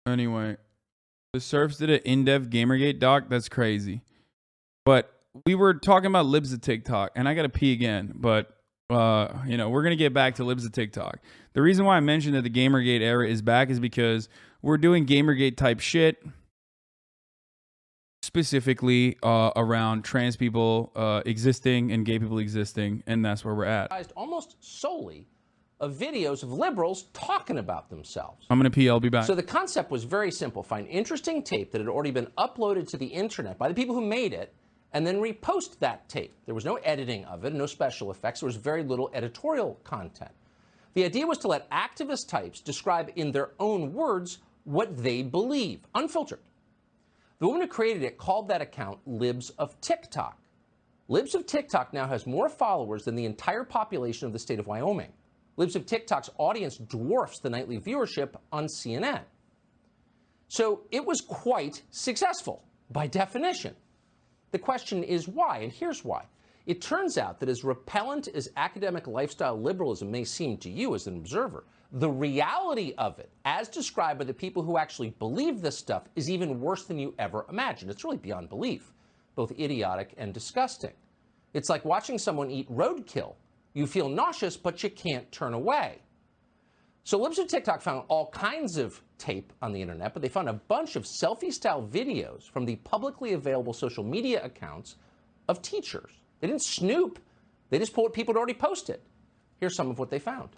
Anyway, the Surfs did an in-depth Gamergate doc. That's crazy. But we were talking about Libs of TikTok, and I got to pee again. But, you know, we're going to get back to Libs of TikTok. The reason why I mentioned that the Gamergate era is back is because we're doing Gamergate type shit, specifically around trans people existing and gay people existing, and that's where we're at. Almost solely of videos of liberals talking about themselves. I'm going to pee. I'll be back. So the concept was very simple. Find interesting tape that had already been uploaded to the internet by the people who made it, and then repost that tape. There was no editing of it, no special effects. There was very little editorial content. The idea was to let activist types describe in their own words what they believe, unfiltered. The woman who created it called that account Libs of TikTok. Libs of TikTok now has more followers than the entire population of the state of Wyoming. Libs of TikTok's audience dwarfs the nightly viewership on CNN. So it was quite successful, by definition. The question is why, and here's why. It turns out that as repellent as academic lifestyle liberalism may seem to you as an observer, the reality of it, as described by the people who actually believe this stuff, is even worse than you ever imagined. It's really beyond belief, both idiotic and disgusting. It's like watching someone eat roadkill. You feel nauseous, but you can't turn away. So Libs of TikTok found all kinds of tape on the internet, but they found a bunch of selfie-style videos from the publicly available social media accounts of teachers. They didn't snoop. They just pulled what people had already posted. Here's some of what they found.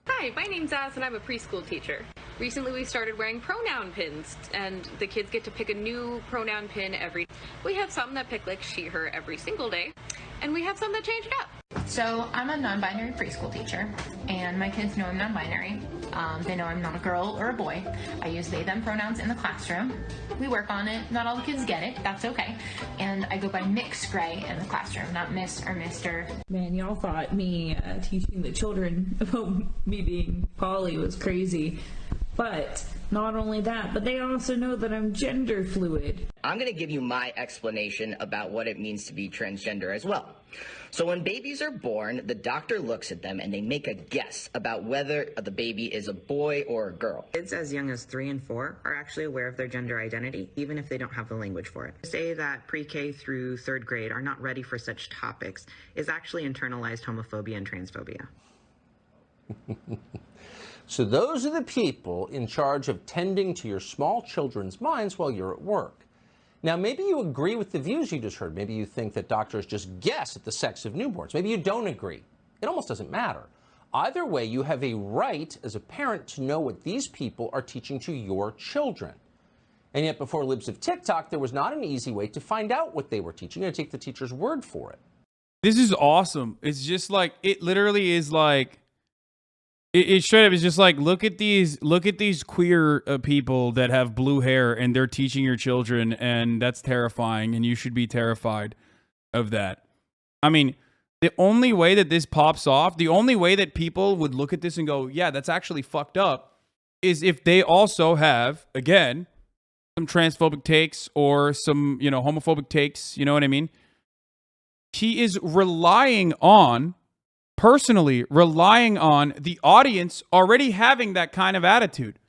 Hi, my name's Az, and I'm a preschool teacher. Recently, we started wearing pronoun pins, and the kids get to pick a new pronoun pin every day. We have some that pick like she, her every single day, and we have some that change it up. So I'm a non-binary preschool teacher, and my kids know I'm non-binary. They know I'm not a girl or a boy. I use they, them pronouns in the classroom. We work on it. Not all the kids get it. That's okay. And I go by Mix Gray in the classroom, not Miss or Mr. Man, y'all thought me teaching the children about me being poly was crazy. But not only that, but they also know that I'm gender fluid. I'm going to give you my explanation about what it means to be transgender as well. So when babies are born, the doctor looks at them and they make a guess about whether the baby is a boy or a girl. Kids as young as 3 and 4 are actually aware of their gender identity, even if they don't have the language for it. To say that pre-K through 3rd grade are not ready for such topics is actually internalized homophobia and transphobia. So those are the people in charge of tending to your small children's minds while you're at work. Now, maybe you agree with the views you just heard. Maybe you think that doctors just guess at the sex of newborns. Maybe you don't agree. It almost doesn't matter. Either way, you have a right as a parent to know what these people are teaching to your children. And yet, before Libs of TikTok, there was not an easy way to find out what they were teaching. You had to take the teacher's word for it. This is awesome. It's just like, it literally is like, it straight up is just like, look at these queer people that have blue hair and they're teaching your children, and that's terrifying, and you should be terrified of that. I mean, the only way that this pops off, the only way that people would look at this and go, yeah, that's actually fucked up, is if they also have, again, some transphobic takes or some, you know, homophobic takes, you know what I mean? He is personally relying on the audience already having that kind of attitude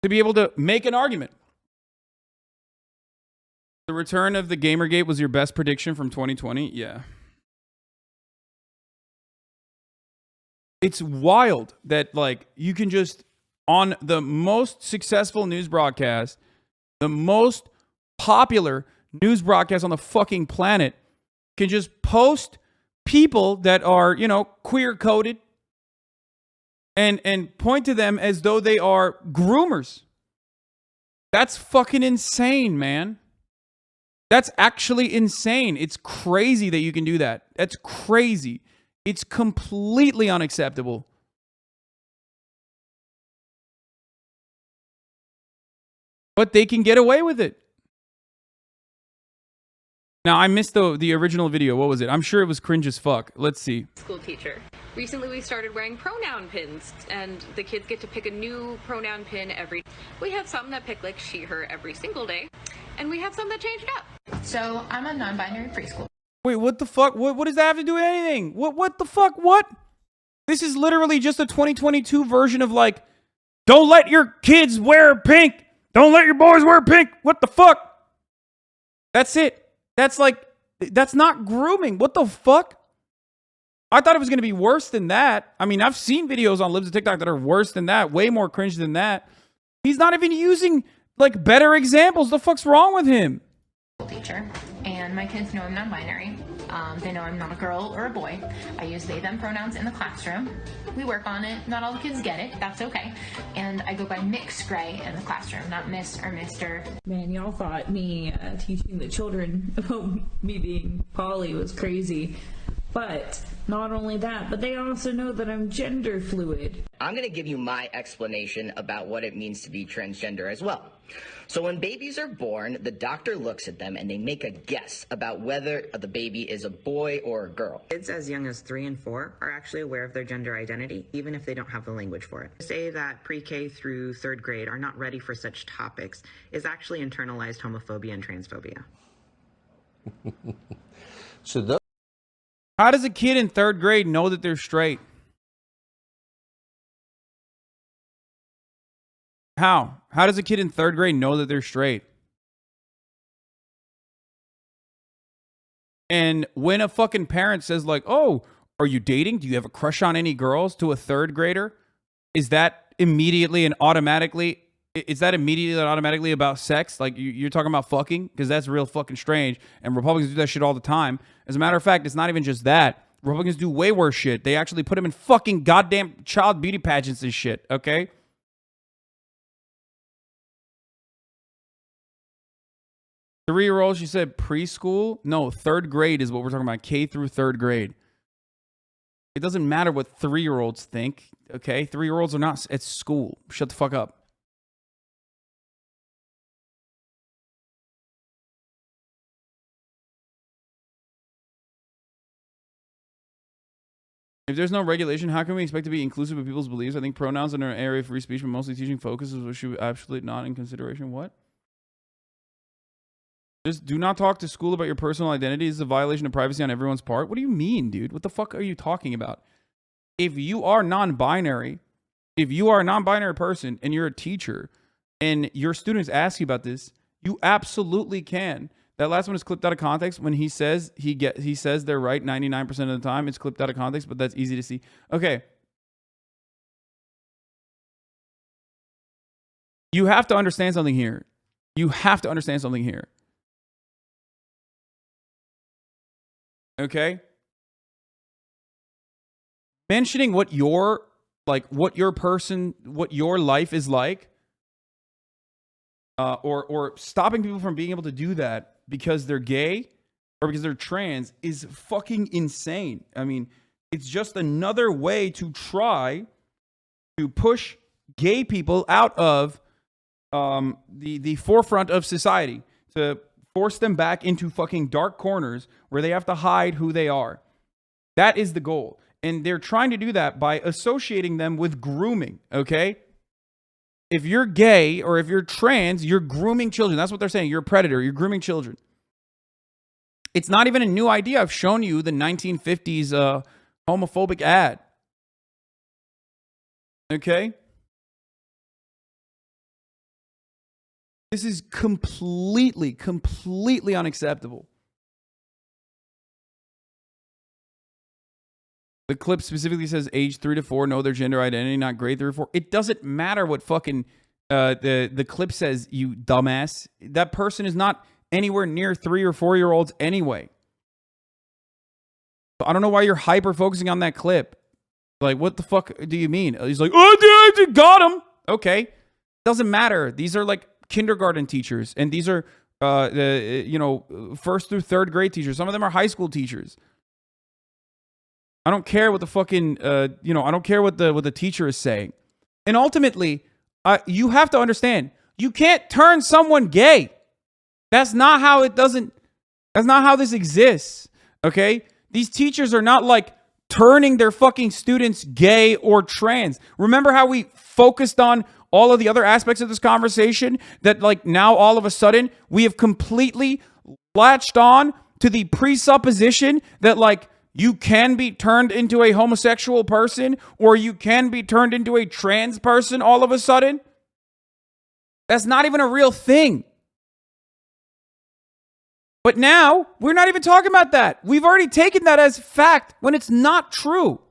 to be able to make an argument. The return of the Gamergate was your best prediction from 2020? Yeah. It's wild that, like, you can just, on the most successful news broadcast, the most popular news broadcast on the fucking planet, can just post people that are, you know, queer coded and point to them as though they are groomers. That's fucking insane, man. That's actually insane. It's crazy that you can do that. That's crazy. It's completely unacceptable. But they can get away with it. Now, I missed the original video. What was it? I'm sure it was cringe as fuck. Let's see. School teacher. Recently, we started wearing pronoun pins, and the kids get to pick a new pronoun pin every day. We have some that pick like she, her every single day, and we have some that change it up. So I'm a non-binary preschool. Wait, what the fuck? What does that have to do with anything? What the fuck? What? This is literally just a 2022 version of, like, Don't let your kids wear pink. Don't let your boys wear pink. What the fuck? That's it. That's not grooming. What the fuck? I thought it was going to be worse than that. I mean, I've seen videos on Libs and TikTok that are worse than that. Way more cringe than that. He's not even using, better examples. The fuck's wrong with him? Teacher, and my kids know I'm non-binary. They know I'm not a girl or a boy. I use they them pronouns in the classroom. We work on it. Not all the kids get it. That's okay. And I go by mixed gray in the classroom, not Miss or Mr. Man, y'all thought me teaching the children about me being poly was crazy. But not only that, but they also know that I'm gender fluid. I'm going to give you my explanation about what it means to be transgender as well. So when babies are born, the doctor looks at them and they make a guess about whether the baby is a boy or a girl. Kids as young as 3 and 4 are actually aware of their gender identity, even if they don't have the language for it. To say that pre-K through 3rd grade are not ready for such topics is actually internalized homophobia and transphobia. So How does a kid in 3rd grade know that they're straight? How? How does a kid in 3rd grade know that they're straight? And when a fucking parent says oh, are you dating? Do you have a crush on any girls to a 3rd grader? Is that immediately and automatically about sex? You're talking about fucking? Because that's real fucking strange. And Republicans do that shit all the time. As a matter of fact, it's not even just that. Republicans do way worse shit. They actually put them in fucking goddamn child beauty pageants and shit, okay? Three-year-old, she said preschool? No, 3rd grade is what we're talking about. K through 3rd grade. It doesn't matter what 3-year-olds think, okay? 3-year-olds are not at school. Shut the fuck up. If there's no regulation, how can we expect to be inclusive of people's beliefs? I think pronouns are an area of free speech, but mostly teaching focuses, which should absolutely not in consideration. What? Just do not talk to school about your personal identity. This is a violation of privacy on everyone's part. What do you mean, dude? What the fuck are you talking about? If you are non-binary, if you are a non-binary person and you're a teacher and your students ask you about this, you absolutely can. That last one is clipped out of context. When he says he says they're right 99% of the time, it's clipped out of context, but that's easy to see. Okay. You have to understand something here. You have to understand something here. Okay? Mentioning what your life is like, or stopping people from being able to do that because they're gay or because they're trans is fucking insane. I mean, it's just another way to try to push gay people out of the forefront of society, to force them back into fucking dark corners where they have to hide who they are. That is the goal. And they're trying to do that by associating them with grooming, okay? If you're gay or if you're trans, you're grooming children. That's what they're saying. You're a predator. You're grooming children. It's not even a new idea. I've shown you the 1950s homophobic ad. Okay? This is completely unacceptable. The clip specifically says age 3 to 4 know their gender identity, not grade 3 or 4. It doesn't matter what fucking the clip says, you dumbass. That person is not anywhere near 3 or 4-year-olds anyway. So I don't know why you're hyper focusing on that clip. What the fuck do you mean? He's like, oh, I got him. Okay. Doesn't matter. These are kindergarten teachers, and these are first through 3rd grade teachers. Some of them are high school teachers. I don't care what the fucking I don't care what the teacher is saying. And ultimately, you have to understand, you can't turn someone gay. That's not how this exists. Okay? These teachers are not turning their fucking students gay or trans. Remember how we focused on all of the other aspects of this conversation that now all of a sudden we have completely latched on to the presupposition that You can be turned into a homosexual person, or you can be turned into a trans person all of a sudden. That's not even a real thing. But now, we're not even talking about that. We've already taken that as fact when it's not true.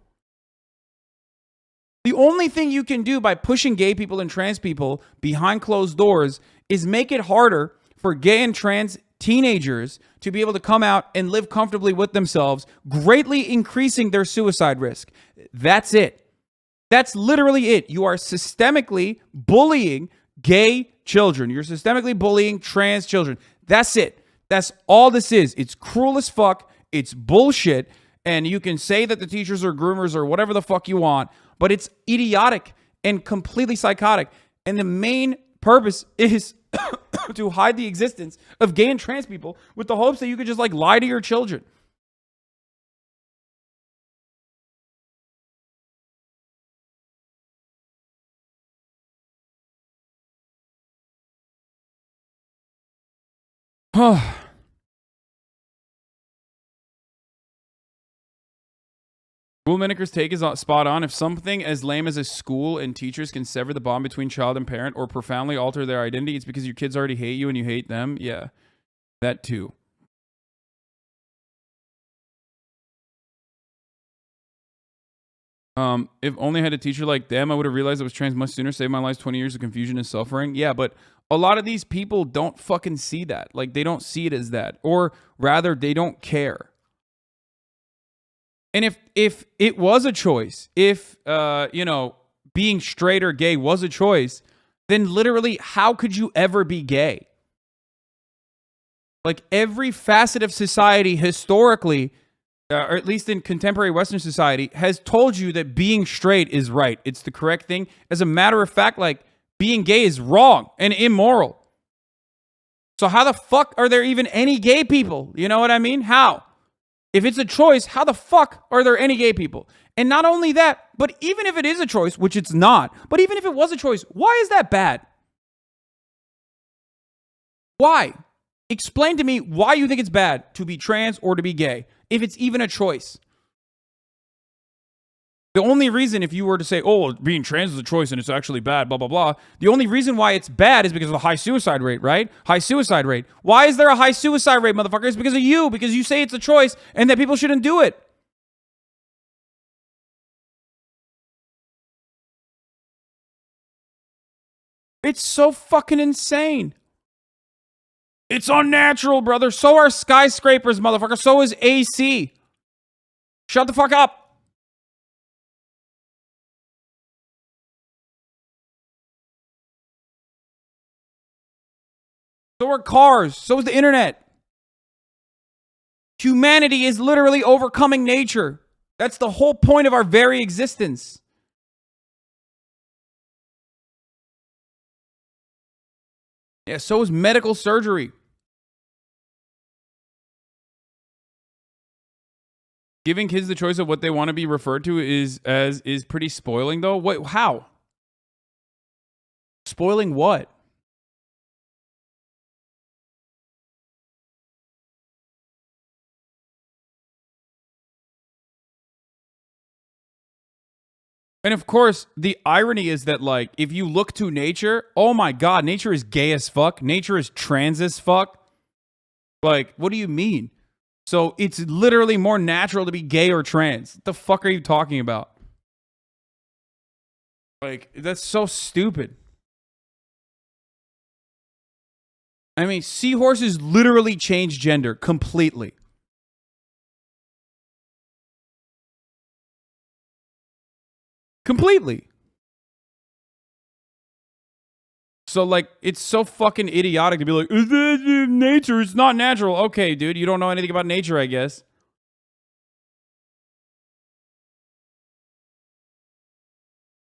The only thing you can do by pushing gay people and trans people behind closed doors is make it harder for gay and trans teenagers to be able to come out and live comfortably with themselves, greatly increasing their suicide risk. That's it. That's literally it. You are systemically bullying gay children. You're systemically bullying trans children. That's it. That's all this is. It's cruel as fuck. It's bullshit. And you can say that the teachers are groomers or whatever the fuck you want, but it's idiotic and completely psychotic. And the main purpose is to hide the existence of gay and trans people with the hopes that you could just like lie to your children. Will Miniker's take is spot on. If something as lame as a school and teachers can sever the bond between child and parent or profoundly alter their identity, it's because your kids already hate you and you hate them. Yeah, that too. If only I had a teacher like them, I would have realized I was trans much sooner. Saved my life 20 years of confusion and suffering. Yeah, but a lot of these people don't fucking see that. Like, they don't see it as that. Or rather, they don't care. And if it was a choice, if, being straight or gay was a choice, then literally, how could you ever be gay? Like, every facet of society historically, or at least in contemporary Western society, has told you that being straight is right. It's the correct thing. As a matter of fact, like, being gay is wrong and immoral. So how the fuck are there even any gay people? You know what I mean? How? If it's a choice, how the fuck are there any gay people? And not only that, but even if it is a choice, which it's not, but even if it was a choice, why is that bad? Why? Explain to me why you think it's bad to be trans or to be gay, if it's even a choice. The only reason, if you were to say, oh, being trans is a choice and it's actually bad, blah, blah, blah, the only reason why it's bad is because of the high suicide rate, right? High suicide rate. Why is there a high suicide rate, motherfucker? It's because of you, because you say it's a choice and that people shouldn't do it. It's so fucking insane. It's unnatural, brother. So are skyscrapers, motherfucker. So is AC. Shut the fuck up. So are cars. So is the internet. Humanity is literally overcoming nature. That's the whole point of our very existence. Yeah, so is medical surgery. Giving kids the choice of what they want to be referred to is pretty spoiling, though. What? How? Spoiling what? And of course, the irony is that, like, if you look to nature, oh my God, nature is gay as fuck. Nature is trans as fuck. Like, what do you mean? So it's literally more natural to be gay or trans. What the fuck are you talking about? Like, that's so stupid. I mean, seahorses literally change gender completely. Completely. So, like, it's so fucking idiotic to be like, nature, it's not natural. Okay, dude, you don't know anything about nature, I guess.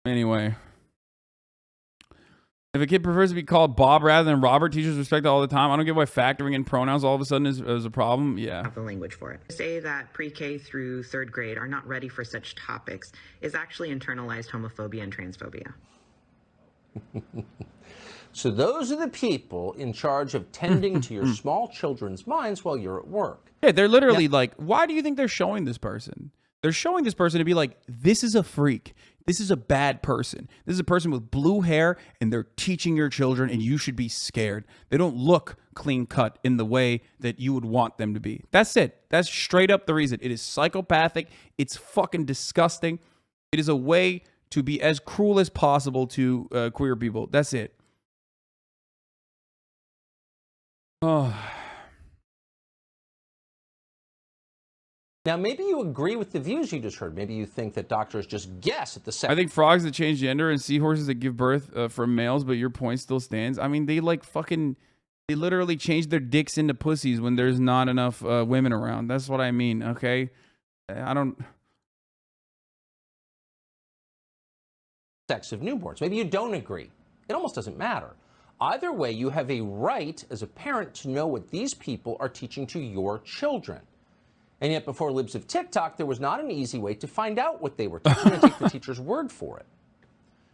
Anyway. If a kid prefers to be called Bob rather than Robert, teachers respect it all the time. I don't get why factoring in pronouns all of a sudden is a problem. Yeah. Have the language for it. To say that pre-K through third grade are not ready for such topics is actually internalized homophobia and transphobia. So those are the people in charge of tending to your small children's minds while you're at work. Yeah, they're literally like, why do you think they're showing this person? They're showing this person to be like, this is a freak. This is a bad person. This is a person with blue hair, and they're teaching your children, and you should be scared. They don't look clean cut in the way that you would want them to be. That's it. That's straight up the reason. It is psychopathic. It's fucking disgusting. It is a way to be as cruel as possible to queer people. That's it. Oh. Now, maybe you agree with the views you just heard. Maybe you think that doctors just guess at the sex. I think frogs that change gender and seahorses that give birth from males, but your point still stands. I mean, they literally change their dicks into pussies when there's not enough women around. That's what I mean, okay? I don't... Sex of newborns. Maybe you don't agree. It almost doesn't matter. Either way, you have a right as a parent to know what these people are teaching to your children. And yet, before Libs of TikTok, there was not an easy way to find out what they were teaching and take the teacher's word for it.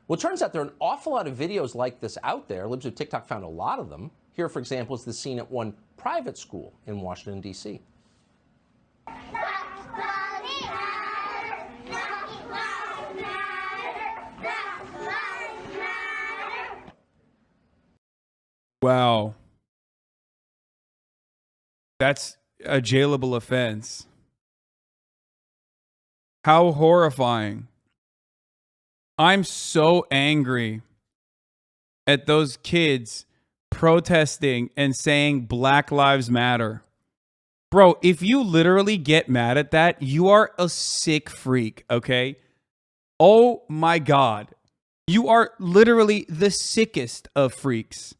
Well, it turns out there are an awful lot of videos like this out there. Libs of TikTok found a lot of them. Here, for example, is the scene at one private school in Washington, D.C. Wow. That's a jailable offense. How horrifying. I'm so angry at those kids protesting and saying Black Lives Matter. Bro, if you literally get mad at that, you are a sick freak, okay? Oh my God. You are literally the sickest of freaks.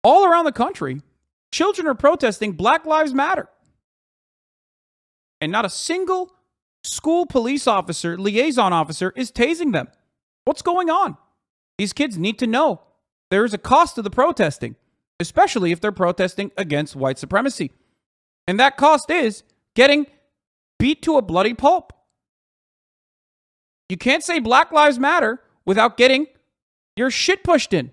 All around the country, children are protesting Black Lives Matter. And not a single school police officer, liaison officer, is tasing them. What's going on? These kids need to know there is a cost to the protesting, especially if they're protesting against white supremacy. And that cost is getting beat to a bloody pulp. You can't say Black Lives Matter without getting your shit pushed in.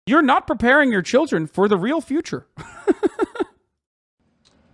You're not preparing your children for the real future.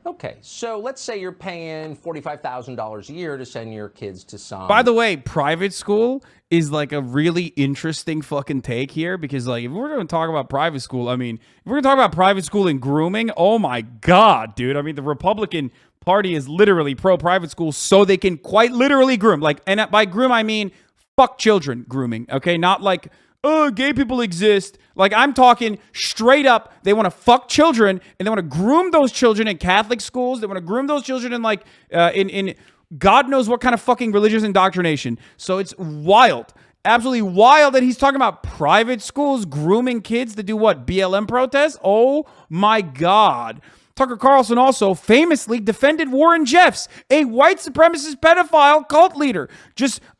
Okay, so let's say you're paying $45,000 a year to send your kids to some... By the way, private school is like a really interesting fucking take here, because like if we're going to talk about private school, I mean, if we're going to talk about private school and grooming, oh my God, dude. I mean, the Republican Party is literally pro-private school so they can quite literally groom. Like, and by groom, I mean fuck children grooming, okay? Not like... oh, gay people exist. Like, I'm talking straight up. They want to fuck children, and they want to groom those children in Catholic schools. They want to groom those children in, like, in God knows what kind of fucking religious indoctrination. So it's wild. Absolutely wild that he's talking about private schools grooming kids to do what? BLM protests? Oh, my God. Tucker Carlson also famously defended Warren Jeffs, a white supremacist pedophile cult leader.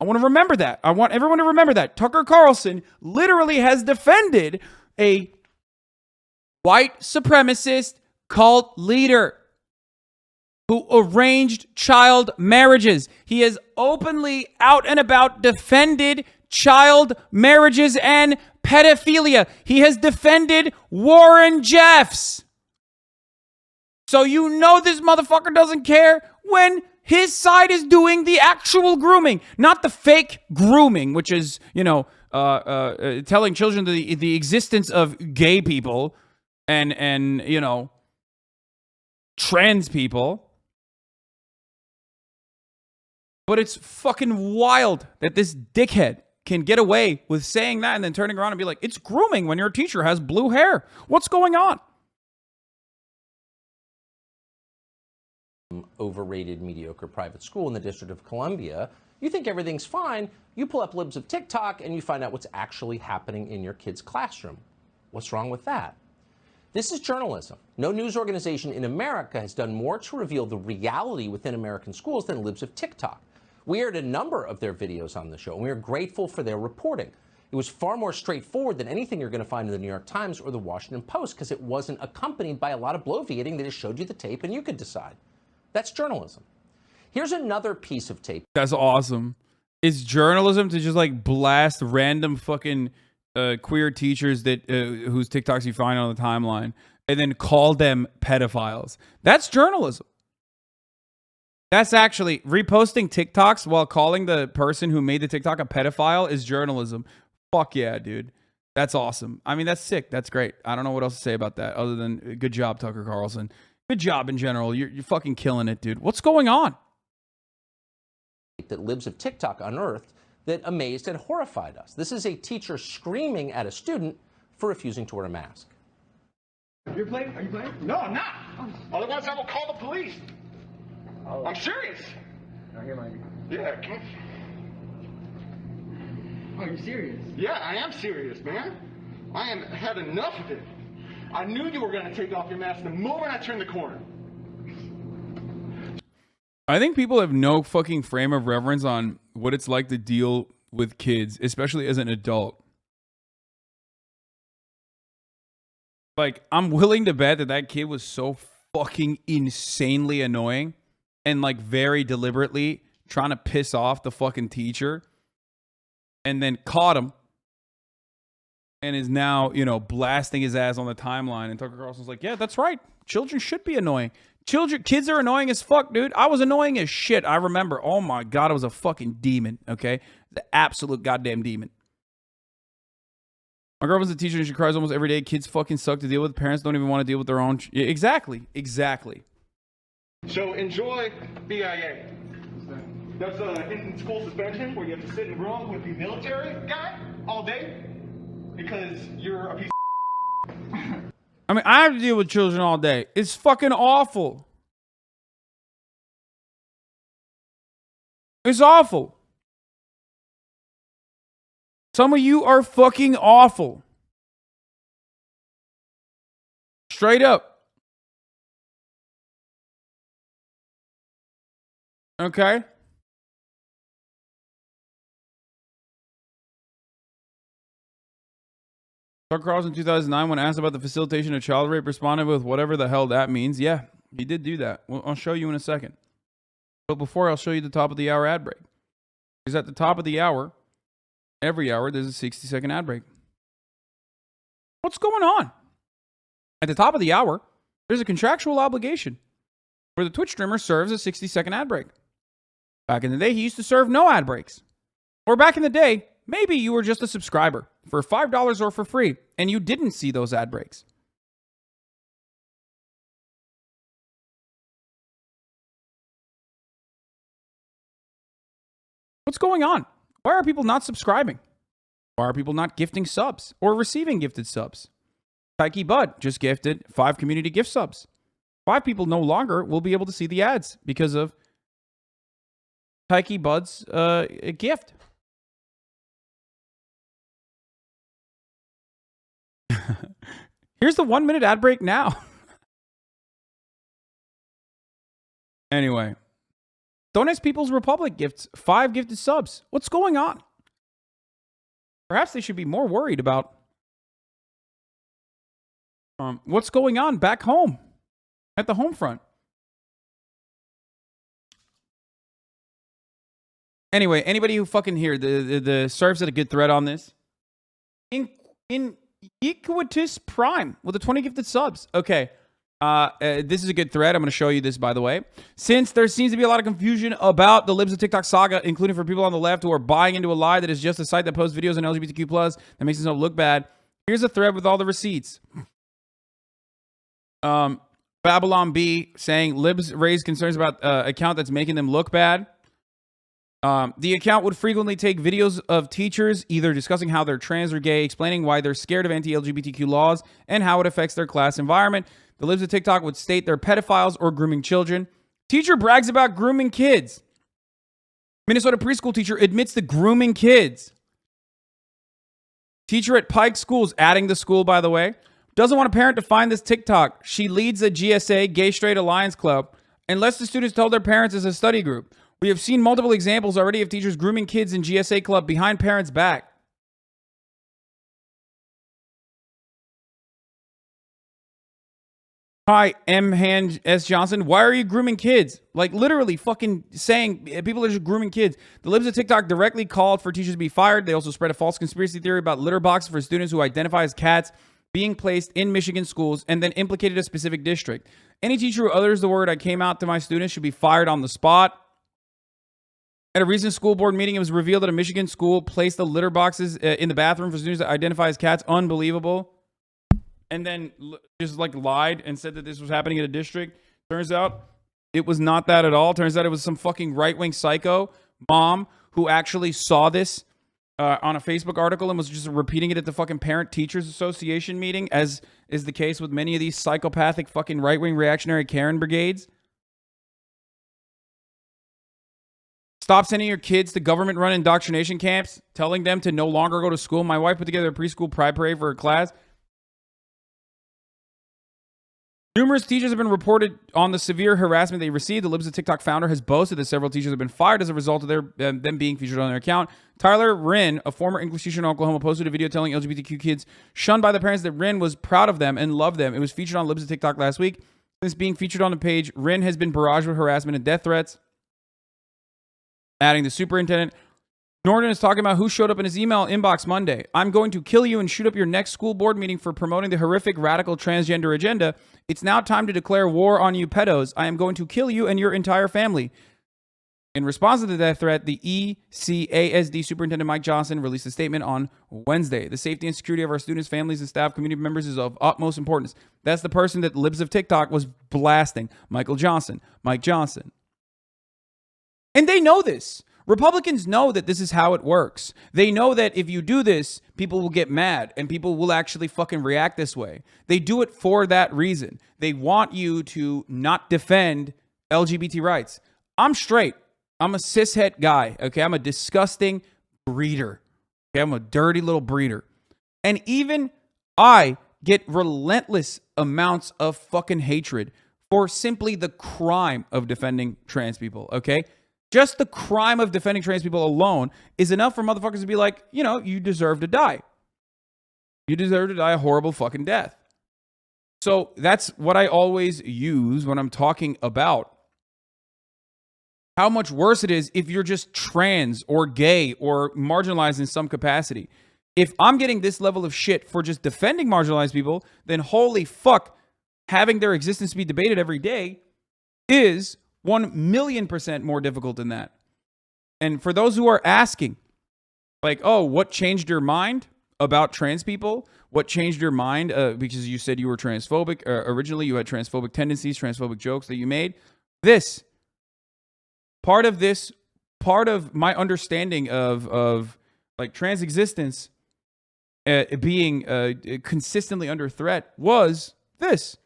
I want to remember that. I want everyone to remember that. Tucker Carlson literally has defended a white supremacist cult leader who arranged child marriages. He has openly out and about defended child marriages and pedophilia. He has defended Warren Jeffs. So you know this motherfucker doesn't care when his side is doing the actual grooming, not the fake grooming, which is, you know, telling children the existence of gay people and you know, trans people. But it's fucking wild that this dickhead can get away with saying that and then turning around and be like, it's grooming when your teacher has blue hair. What's going on? Overrated, mediocre private school in the District of Columbia. You think everything's fine. You pull up Libs of TikTok and you find out what's actually happening in your kid's classroom. What's wrong with that? This is journalism. No news organization in America has done more to reveal the reality within American schools than Libs of TikTok. We aired a number of their videos on the show, and we are grateful for their reporting. It was far more straightforward than anything you're going to find in the New York Times or the Washington Post because it wasn't accompanied by a lot of bloviating. They just showed you the tape and you could decide. That's journalism. Here's another piece of tape. That's awesome. It's journalism to just like blast random fucking queer teachers that whose TikToks you find on the timeline and then call them pedophiles. That's journalism. That's actually reposting TikToks while calling the person who made the TikTok a pedophile is journalism. Fuck yeah, dude. That's awesome. I mean, that's sick. That's great. I don't know what else to say about that other than good job, Tucker Carlson. Good job in general. You're fucking killing it, dude. What's going on? That Libs of TikTok unearthed that amazed and horrified us. This is a teacher screaming at a student for refusing to wear a mask. You're playing? Are you playing? No, I'm not. Otherwise, I will call the police. Oh. I'm serious. Oh, here, Mike. Yeah, come on. Oh, you're serious? Yeah, I am serious, man. I am had enough of it. I knew you were going to take off your mask the moment I turned the corner. I think people have no fucking frame of reference on what it's like to deal with kids, especially as an adult. Like, I'm willing to bet that that kid was so fucking insanely annoying and like very deliberately trying to piss off the fucking teacher and then caught him and is now, you know, blasting his ass on the timeline. And Tucker Carlson's like, yeah, that's right. Children should be annoying. Kids are annoying as fuck, dude. I was annoying as shit. I remember. Oh my God, I was a fucking demon, okay? The absolute goddamn demon. My girlfriend's a teacher and she cries almost every day. Kids fucking suck to deal with. Parents don't even want to deal with their own. Yeah, exactly. So enjoy BIA. That's in-school suspension where you have to sit in a room with the military guy all day because you're a piece of I mean, I have to deal with children all day. It's fucking awful. It's awful. Some of you are fucking awful. Straight up. Okay? Tucker Carlson in 2009, when asked about the facilitation of child rape, responded with whatever the hell that means. Yeah, he did do that. Well, I'll show you in a second. But before, I'll show you the top of the hour ad break. Because at the top of the hour, every hour, there's a 60-second ad break. What's going on? At the top of the hour, there's a contractual obligation where the Twitch streamer serves a 60-second ad break. Back in the day, he used to serve no ad breaks. Or back in the day, maybe you were just a subscriber for $5 or for free, and you didn't see those ad breaks. What's going on? Why are people not subscribing? Why are people not gifting subs or receiving gifted subs? Taiki Bud just gifted 5 community gift subs. 5 people no longer will be able to see the ads because of Taiki Bud's gift. Here's the 1-minute ad break now. Anyway, Donuts People's Republic gifts 5 gifted subs. What's going on? Perhaps they should be more worried about what's going on back home at the home front. Anyway, anybody who fucking here, the serves at a good thread on this. In Ubiquitous Prime with the 20 gifted subs. Okay. This is a good thread. I'm going to show you this, by the way. Since there seems to be a lot of confusion about the Libs of TikTok saga, including for people on the left who are buying into a lie that is just a site that posts videos on LGBTQ+ that makes itself look bad, here's a thread with all the receipts. Babylon B saying Libs raised concerns about account that's making them look bad. The account would frequently take videos of teachers either discussing how they're trans or gay, explaining why they're scared of anti-LGBTQ laws, and how it affects their class environment. The Libs of TikTok would state they're pedophiles or grooming children. Teacher brags about grooming kids. Minnesota preschool teacher admits to grooming kids. Teacher at Pike Schools, adding the school, by the way, doesn't want a parent to find this TikTok. She leads a GSA, Gay Straight Alliance Club, unless the students told their parents as a study group. We have seen multiple examples already of teachers grooming kids in GSA Club behind parents' back. Hi, M. Han S. Johnson. Why are you grooming kids? Like, literally fucking saying people are just grooming kids. The Libs of TikTok directly called for teachers to be fired. They also spread a false conspiracy theory about litter boxes for students who identify as cats being placed in Michigan schools and then implicated a specific district. Any teacher who utters the word "I came out to my students" should be fired on the spot. At a recent school board meeting, it was revealed that a Michigan school placed the litter boxes in the bathroom for students that identify as cats. Unbelievable. And then just like lied and said that this was happening at a district. Turns out it was not that at all. Turns out it was some fucking right-wing psycho mom who actually saw this on a Facebook article and was just repeating it at the fucking Parent Teachers Association meeting, as is the case with many of these psychopathic fucking right-wing reactionary Karen brigades. Stop sending your kids to government-run indoctrination camps, telling them to no longer go to school. My wife put together a preschool pride parade for her class. Numerous teachers have been reported on the severe harassment they received. The Libs of TikTok founder has boasted that several teachers have been fired as a result of them being featured on their account. Tyler Wren, a former English teacher in Oklahoma, posted a video telling LGBTQ kids shunned by the parents that Wren was proud of them and loved them. It was featured on Libs of TikTok last week. Since being featured on the page, Wren has been barraged with harassment and death threats. Adding the superintendent, Norton is talking about who showed up in his email inbox Monday. I'm going to kill you and shoot up your next school board meeting for promoting the horrific radical transgender agenda. It's now time to declare war on you pedos. I am going to kill you and your entire family. In response to the death threat, the ECASD Superintendent Mike Johnson released a statement on Wednesday. The safety and security of our students, families, and staff, community members is of utmost importance. That's the person that Libs of TikTok was blasting. Mike Johnson. And they know this. Republicans know that this is how it works. They know that if you do this, people will get mad and people will actually fucking react this way. They do it for that reason. They want you to not defend LGBT rights. I'm straight. I'm a cishet guy. Okay. I'm a disgusting breeder. Okay. I'm a dirty little breeder. And even I get relentless amounts of fucking hatred for simply the crime of defending trans people. Okay. Just the crime of defending trans people alone is enough for motherfuckers to be like, you know, you deserve to die. You deserve to die a horrible fucking death. So that's what I always use when I'm talking about how much worse it is if you're just trans or gay or marginalized in some capacity. If I'm getting this level of shit for just defending marginalized people, then holy fuck, having their existence be debated every day is 1,000,000% more difficult than that. And for those who are asking, like, oh, what changed your mind about trans people? What changed your mind because you said you were transphobic? Originally, you had transphobic tendencies, transphobic jokes that you made. Part of my understanding of like trans existence being consistently under threat was this.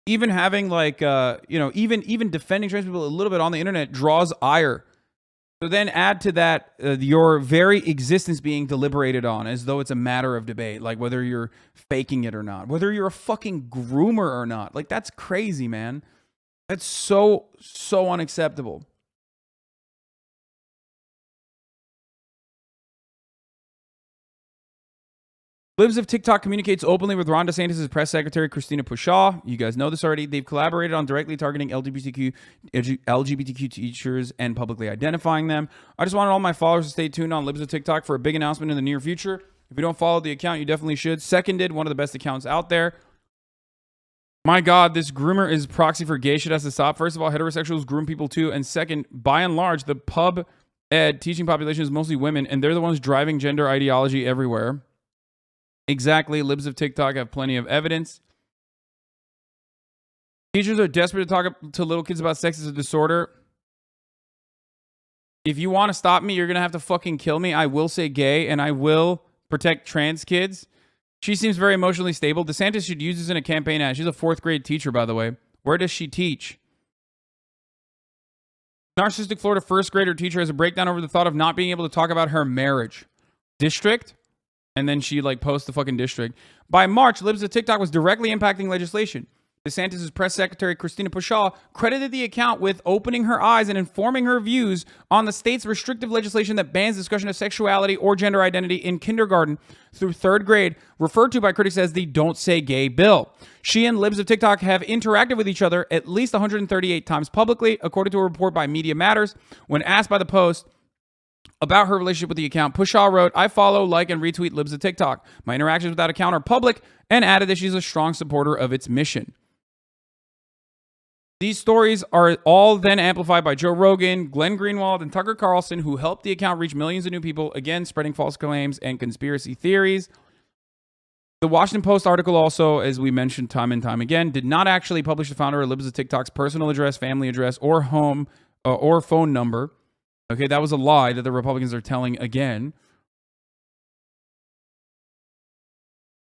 Even having like, even defending trans people a little bit on the internet draws ire. So then add to that your very existence being deliberated on as though it's a matter of debate, like whether you're faking it or not, whether you're a fucking groomer or not. Like, that's crazy, man. That's so unacceptable. Libs of TikTok communicates openly with Ron DeSantis' press secretary, Christina Pushaw. You guys know this already. They've collaborated on directly targeting LGBTQ teachers and publicly identifying them. I just wanted all my followers to stay tuned on Libs of TikTok for a big announcement in the near future. If you don't follow the account, you definitely should. Seconded, one of the best accounts out there. My God, this groomer is proxy for gay shit has to stop. First of all, heterosexuals groom people too. And second, by and large, the pub ed teaching population is mostly women, and they're the ones driving gender ideology everywhere. Exactly. Libs of TikTok have plenty of evidence. Teachers are desperate to talk to little kids about sex as a disorder. If you want to stop me, you're going to have to fucking kill me. I will say gay, and I will protect trans kids. She seems very emotionally stable. DeSantis should use this in a campaign ad. She's a 4th grade teacher, by the way. Where does she teach? Narcissistic Florida 1st grader teacher has a breakdown over the thought of not being able to talk about her marriage. District? And then she like posts the fucking district. By March, Libs of TikTok was directly impacting legislation. DeSantis' press secretary, Christina Pushaw, credited the account with opening her eyes and informing her views on the state's restrictive legislation that bans discussion of sexuality or gender identity in kindergarten through third grade, referred to by critics as the Don't Say Gay bill. She and Libs of TikTok have interacted with each other at least 138 times publicly, according to a report by Media Matters. When asked by the Post about her relationship with the account, Pushaw wrote, "I follow, like, and retweet Libs of TikTok. My interactions with that account are public," and added that she's a strong supporter of its mission. These stories are all then amplified by Joe Rogan, Glenn Greenwald, and Tucker Carlson, who helped the account reach millions of new people, again, spreading false claims and conspiracy theories. The Washington Post article also, as we mentioned time and time again, did not actually publish the founder of Libs of TikTok's personal address, family address, or home or phone number. Okay, that was a lie that the Republicans are telling again.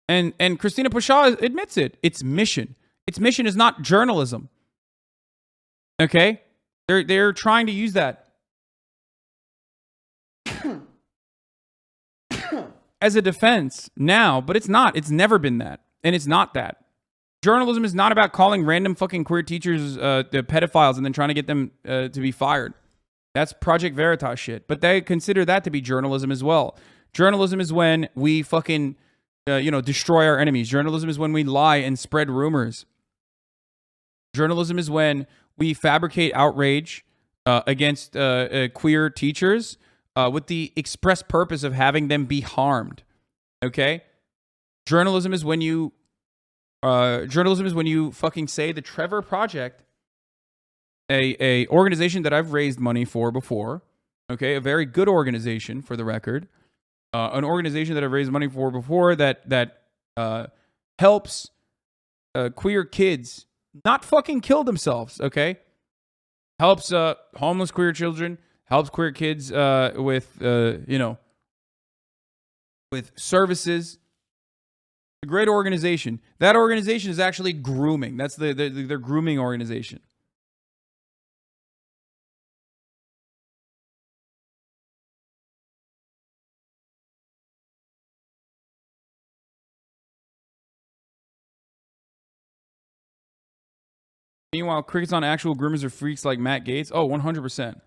And Christina Pushaw admits it. Its mission. Its mission is not journalism. Okay? They're trying to use that as a defense now, but it's not. It's never been that. And it's not that. Journalism is not about calling random fucking queer teachers pedophiles and then trying to get them to be fired. That's Project Veritas shit. But they consider that to be journalism as well. Journalism is when we fucking, destroy our enemies. Journalism is when we lie and spread rumors. Journalism is when we fabricate outrage against queer teachers with the express purpose of having them be harmed. Okay? Journalism is when you fucking say the Trevor Project, a organization that I've raised money for before, okay, a very good organization for the record, an organization that I've raised money for before that helps queer kids not fucking kill themselves, okay? Helps homeless queer children, helps queer kids with services. A great organization. That organization is actually grooming. That's their grooming organization. Meanwhile, crickets on actual groomers are freaks like Matt Gaetz. Oh, 100%.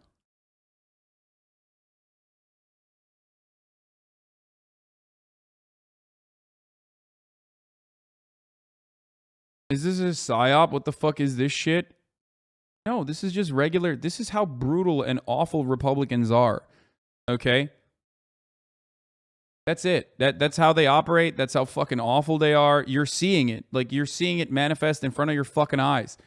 Is this a psyop? What the fuck is this shit? No, this is just regular. This is how brutal and awful Republicans are. Okay? That's it. That's how they operate. That's how fucking awful they are. You're seeing it. Like, you're seeing it manifest in front of your fucking eyes.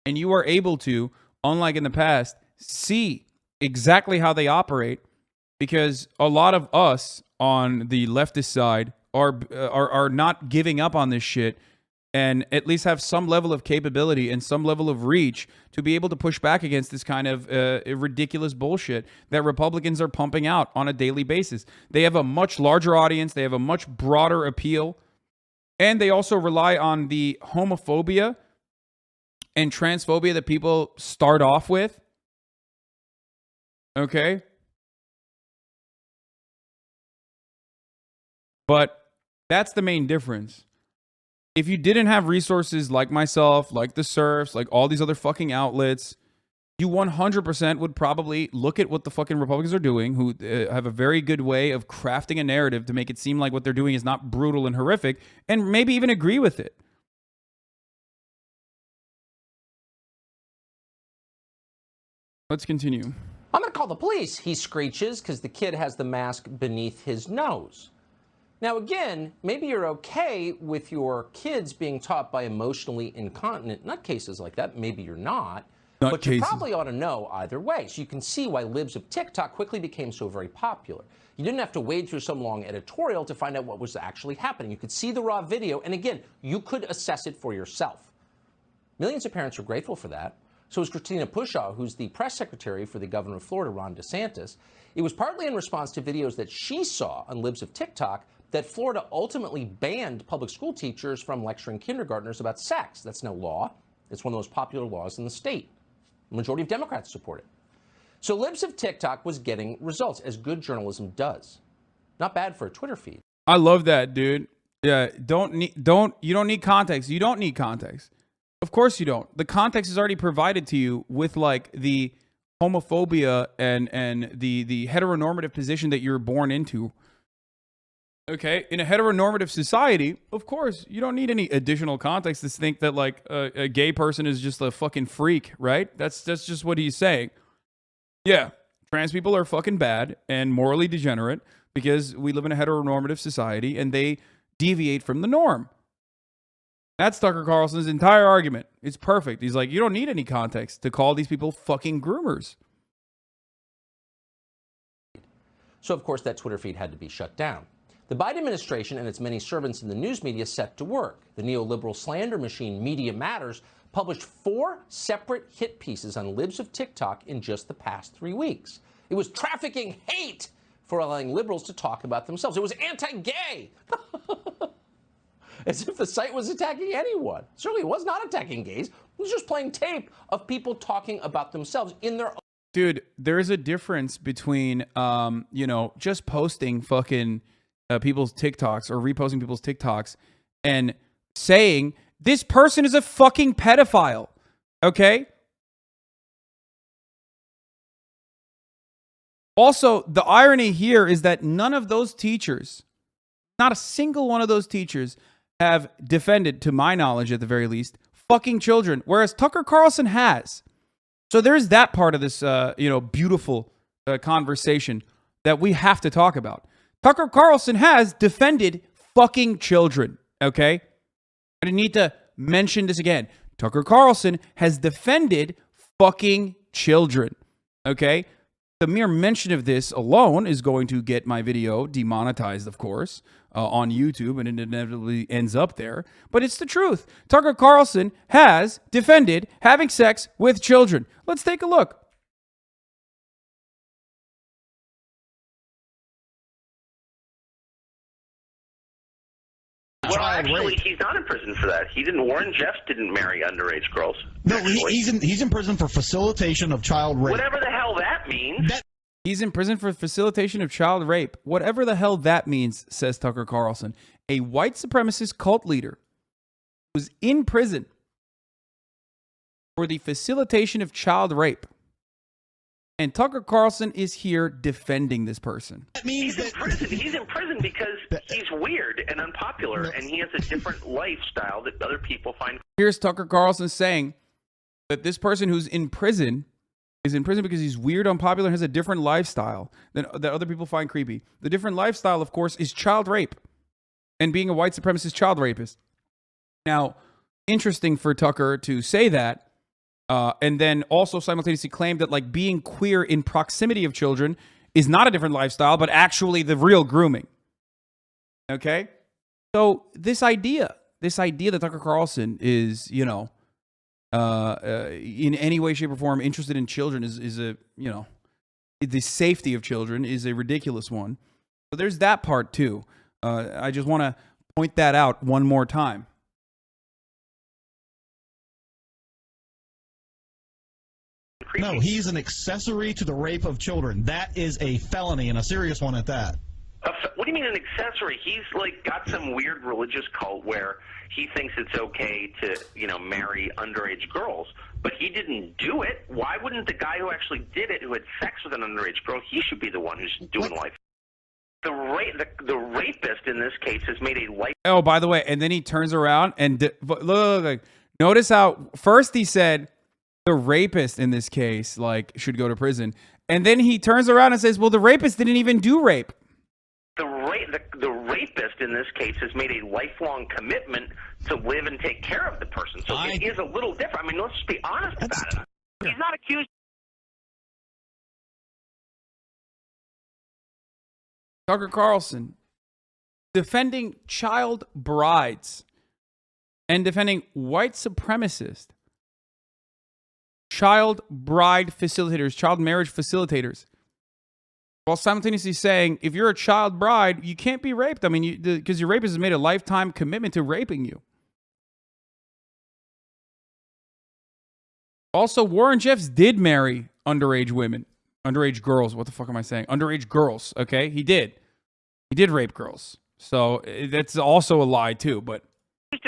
And you are able to, unlike in the past, see exactly how they operate, because a lot of us on the leftist side are not giving up on this shit, and at least have some level of capability and some level of reach to be able to push back against this kind of ridiculous bullshit that Republicans are pumping out on a daily basis. They have a much larger audience. They have a much broader appeal. And they also rely on the homophobia and transphobia that people start off with. Okay? But that's the main difference. If you didn't have resources like myself, like the serfs, like all these other fucking outlets, you 100% would probably look at what the fucking Republicans are doing, who have a very good way of crafting a narrative to make it seem like what they're doing is not brutal and horrific, and maybe even agree with it. Let's continue. I'm going to call the police, he screeches, because the kid has the mask beneath his nose. Now, again, maybe you're okay with your kids being taught by emotionally incontinent nutcases like that. Maybe you're not. But you probably ought to know either way. So you can see why Libs of TikTok quickly became so very popular. You didn't have to wade through some long editorial to find out what was actually happening. You could see the raw video, and again, you could assess it for yourself. Millions of parents are grateful for that. So is Christina Pushaw, who's the press secretary for the governor of Florida, Ron DeSantis. It was partly in response to videos that she saw on Libs of TikTok that Florida ultimately banned public school teachers from lecturing kindergartners about sex. That's no law. It's one of the most popular laws in the state. The majority of Democrats support it. So Libs of TikTok was getting results, as good journalism does. Not bad for a Twitter feed. I love that, dude. Yeah, you don't need context. You don't need context. Of course you don't. The context is already provided to you with like the homophobia and the heteronormative position that you're born into. Okay, in a heteronormative society, of course, you don't need any additional context to think that like a gay person is just a fucking freak, right? That's just what he's saying. Yeah, trans people are fucking bad and morally degenerate because we live in a heteronormative society and they deviate from the norm. That's Tucker Carlson's entire argument. It's perfect. He's like, you don't need any context to call these people fucking groomers. So, of course, that Twitter feed had to be shut down. The Biden administration and its many servants in the news media set to work. The neoliberal slander machine Media Matters published 4 separate hit pieces on Libs of TikTok in just the past 3 weeks. It was trafficking hate for allowing liberals to talk about themselves. It was anti-gay. As if the site was attacking anyone. Certainly it was not attacking gays. It was just playing tape of people talking about themselves in their own. Dude, there is a difference between, just posting fucking people's TikToks or reposting people's TikToks and saying, this person is a fucking pedophile. Okay? Also, the irony here is that none of those teachers, not a single one of those teachers, have defended, to my knowledge at the very least, fucking children, whereas Tucker Carlson has. So there's that part of this, beautiful conversation that we have to talk about. Tucker Carlson has defended fucking children, okay? I need to mention this again. Tucker Carlson has defended fucking children, okay? The mere mention of this alone is going to get my video demonetized, of course, on YouTube, and it inevitably ends up there. But it's the truth. Tucker Carlson has defended having sex with children. Let's take a look. Well, actually, he's not in prison for that. Warren Jeffs didn't marry underage girls. No, he's in prison for facilitation of child rape. Whatever the hell that means. He's in prison for facilitation of child rape. Whatever the hell that means, says Tucker Carlson. A white supremacist cult leader who's in prison for the facilitation of child rape. And Tucker Carlson is here defending this person. That means he's in prison because he's weird and unpopular, and he has a different lifestyle that other people find. Here's Tucker Carlson saying that this person who's in prison is in prison because he's weird, unpopular, and has a different lifestyle that other people find creepy. The different lifestyle, of course, is child rape and being a white supremacist child rapist. Now, interesting for Tucker to say that, and then also simultaneously claim that like being queer in proximity of children is not a different lifestyle, but actually the real grooming. Okay? So this idea that Tucker Carlson is, in any way, shape, or form interested in children is a, the safety of children is a ridiculous one. So there's that part too. I just want to point that out one more time. No, he's an accessory to the rape of children. That is a felony, and a serious one at that. What do you mean an accessory? He's like got some weird religious cult where he thinks it's okay to, marry underage girls, but he didn't do it. Why wouldn't the guy who actually did it, who had sex with an underage girl, he should be the one who's doing life? The rapist in this case has made a life. Oh, by the way, and then he turns around and look, notice how first he said the rapist in this case should go to prison, and then he turns around and says, well, the rapist didn't even do rape. The rapist in this case has made a lifelong commitment to live and take care of the person. So it is a little different. I mean, let's just be honest about it. He's not accused. Tucker Carlson defending child brides and defending white supremacist child bride facilitators, child marriage facilitators, while simultaneously saying, if you're a child bride, you can't be raped. I mean, because your rapist has made a lifetime commitment to raping you. Also, Warren Jeffs did marry underage women. Underage girls. What the fuck am I saying? Underage girls. Okay, he did. He did rape girls. So that's also a lie too. But Of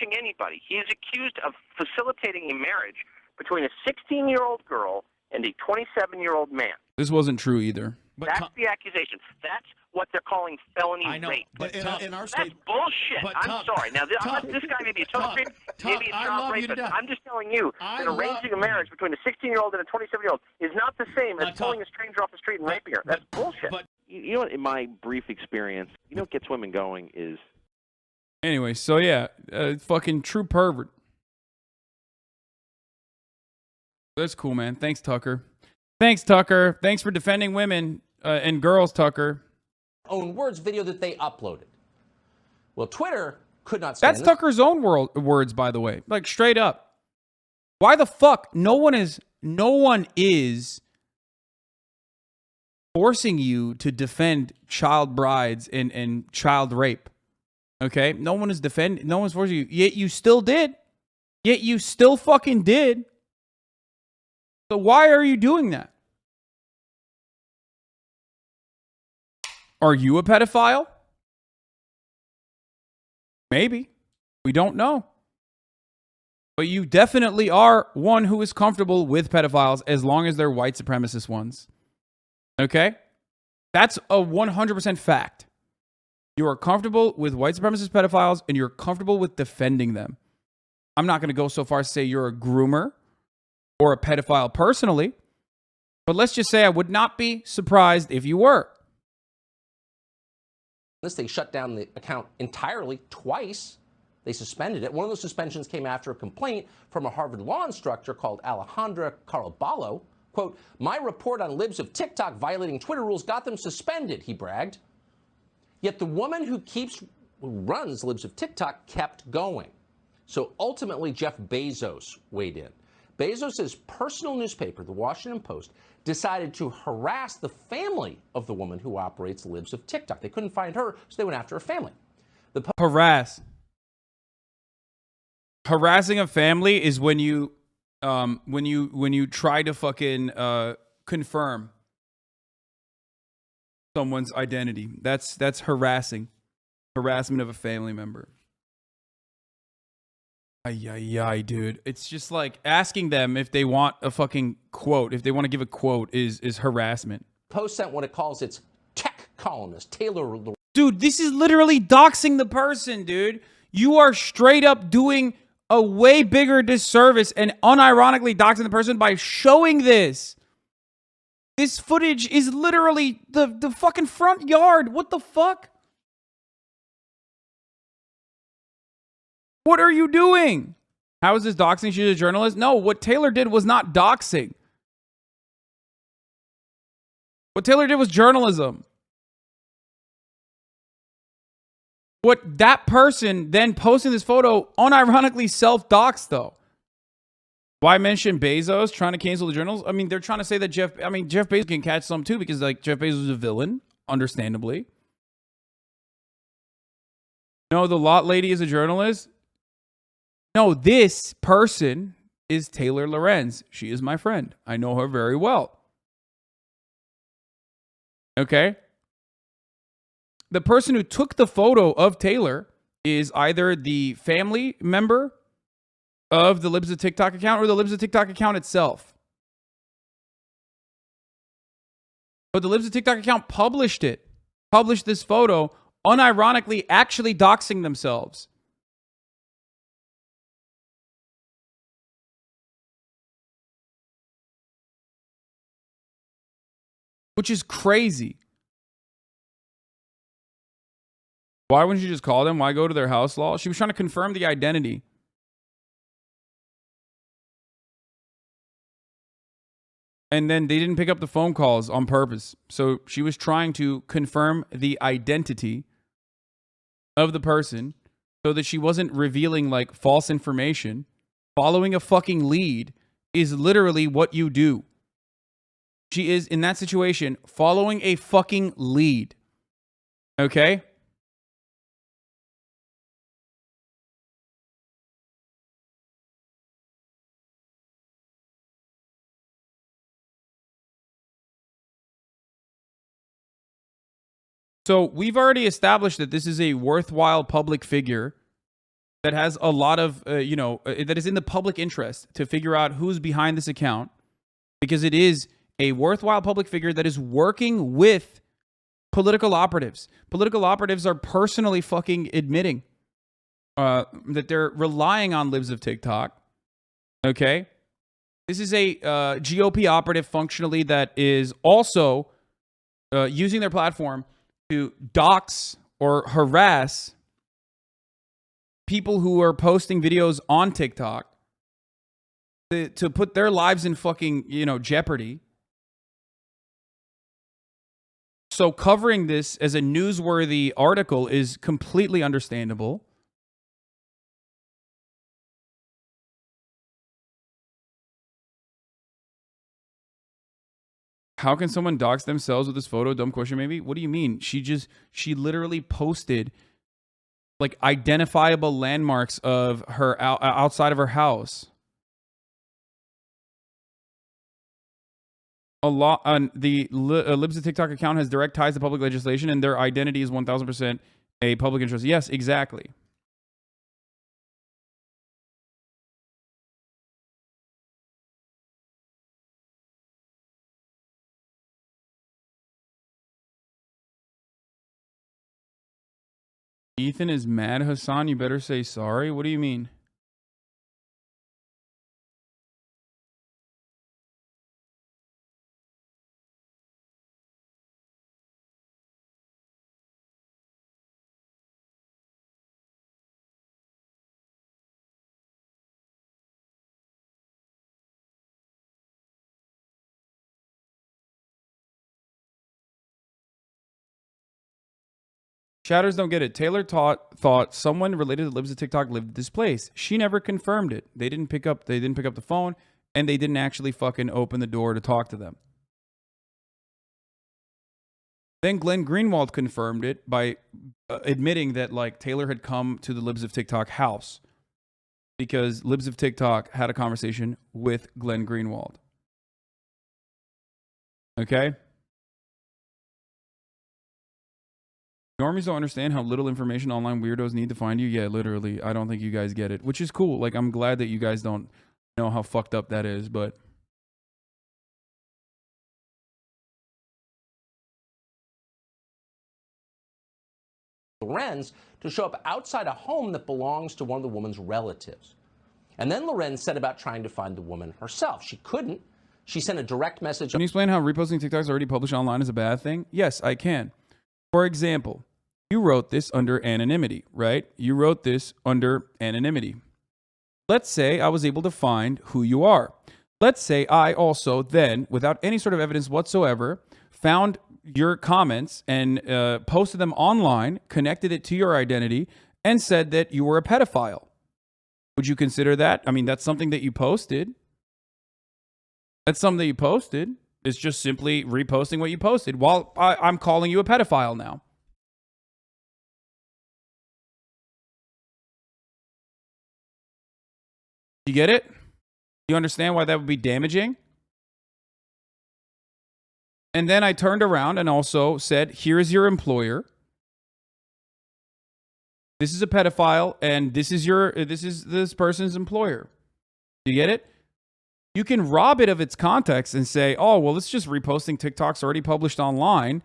touching anybody. He is accused of facilitating a marriage between a 16-year-old girl and a 27-year-old man. This wasn't true either. But That's the accusation. That's what they're calling felony rape. But in our That's state, bullshit. but I'm sorry. Now, this guy may be a total creep, maybe a child rapist. I'm just telling you that arranging a marriage between a 16-year-old and a 27-year-old is not the same as pulling a stranger off the street and raping her. That's bullshit. You know what? In my brief experience, you know what gets women going is. Anyway, so yeah, fucking true pervert. That's cool, man. Thanks, Tucker. Thanks, Tucker. Thanks for defending women and girls, Tucker. Own words video that they uploaded. Well, Twitter could not stand That's Tucker's own words, by the way. Like, straight up. Why the fuck? No one is forcing you to defend child brides and child rape. Okay? No one's forcing you. Yet you still did. Yet you still fucking did. So why are you doing that? Are you a pedophile? Maybe. We don't know. But you definitely are one who is comfortable with pedophiles as long as they're white supremacist ones. Okay? That's a 100% fact. You are comfortable with white supremacist pedophiles and you're comfortable with defending them. I'm not going to go so far as to say you're a groomer or a pedophile personally, but let's just say I would not be surprised if you were. They shut down the account entirely twice. They suspended it. One of those suspensions came after a complaint from a Harvard law instructor called Alejandra Caraballo. Quote, "My report on Libs of TikTok violating Twitter rules got them suspended," he bragged. Yet the woman who runs Libs of TikTok kept going. So ultimately, Jeff Bezos weighed in. Bezos' personal newspaper, the Washington Post, decided to harass the family of the woman who operates Libs of TikTok. They couldn't find her, so they went after her family. Harassing a family is when you try to fucking confirm someone's identity. That's harassment of a family member. Ay, dude. It's just like asking them if they want a fucking quote, if they want to give a quote is harassment. Post sent what it calls its tech columnist, Taylor. Dude, this is literally doxing the person, dude. You are straight up doing a way bigger disservice and unironically doxing the person by showing this. This footage is literally the fucking front yard. What the fuck? What are you doing? How is this doxing? She's a journalist? No, what Taylor did was not doxing. What Taylor did was journalism. What that person then posting this photo unironically self-doxed, though. Why mention Bezos trying to cancel the journals? I mean, they're trying to say that Jeff Bezos can catch some too because, like, Jeff Bezos is a villain, understandably. No, the lot lady is a journalist. No, this person is Taylor Lorenz. She is my friend. I know her very well. Okay? The person who took the photo of Taylor is either the family member of the Libs of TikTok account or the Libs of TikTok account itself. But the Libs of TikTok account published this photo, unironically actually doxing themselves. Which is crazy. Why wouldn't you just call them? Why go to their house law? She was trying to confirm the identity. And then they didn't pick up the phone calls on purpose. So she was trying to confirm the identity of the person so that she wasn't revealing like false information. Following a fucking lead is literally what you do. She is, in that situation, following a fucking lead. Okay? So we've already established that this is a worthwhile public figure that has a lot of, that is in the public interest to figure out who's behind this account, because it is a worthwhile public figure that is working with political operatives. Political operatives are personally fucking admitting that they're relying on Libs of TikTok. Okay? This is a GOP operative functionally that is also using their platform to dox or harass people who are posting videos on TikTok to put their lives in fucking, jeopardy. So covering this as a newsworthy article is completely understandable. How can someone dox themselves with this photo? Dumb question, maybe? What do you mean? She literally posted like identifiable landmarks of her outside of her house. A lot on the Libs of TikTok account has direct ties to public legislation, and their identity is 1000% a public interest. Yes, exactly. Ethan is mad. Hassan, you better say sorry. What do you mean? Chatters don't get it. Taylor thought someone related to Libs of TikTok lived at this place. She never confirmed it. They didn't pick up the phone, and they didn't actually fucking open the door to talk to them. Then Glenn Greenwald confirmed it by admitting that like Taylor had come to the Libs of TikTok house because Libs of TikTok had a conversation with Glenn Greenwald. Okay? Normies don't understand how little information online weirdos need to find you. Yeah, literally. I don't think you guys get it, which is cool. Like, I'm glad that you guys don't know how fucked up that is, but... Lorenz to show up outside a home that belongs to one of the woman's relatives. And then Lorenz set about trying to find the woman herself. She couldn't. She sent a direct message. Can you explain how reposting TikToks already published online is a bad thing? Yes, I can. For example, you wrote this under anonymity, right? You wrote this under anonymity. Let's say I was able to find who you are. Let's say I also then, without any sort of evidence whatsoever, found your comments and posted them online, connected it to your identity, and said that you were a pedophile. Would you consider that? I mean, that's something that you posted. That's something that you posted. It's just simply reposting what you posted while I'm calling you a pedophile now. You get it? You understand why that would be damaging? And then I turned around and also said, here is your employer. This is a pedophile, and this is this person's employer. You get it? You can rob it of its context and say, oh, well, it's just reposting TikToks already published online.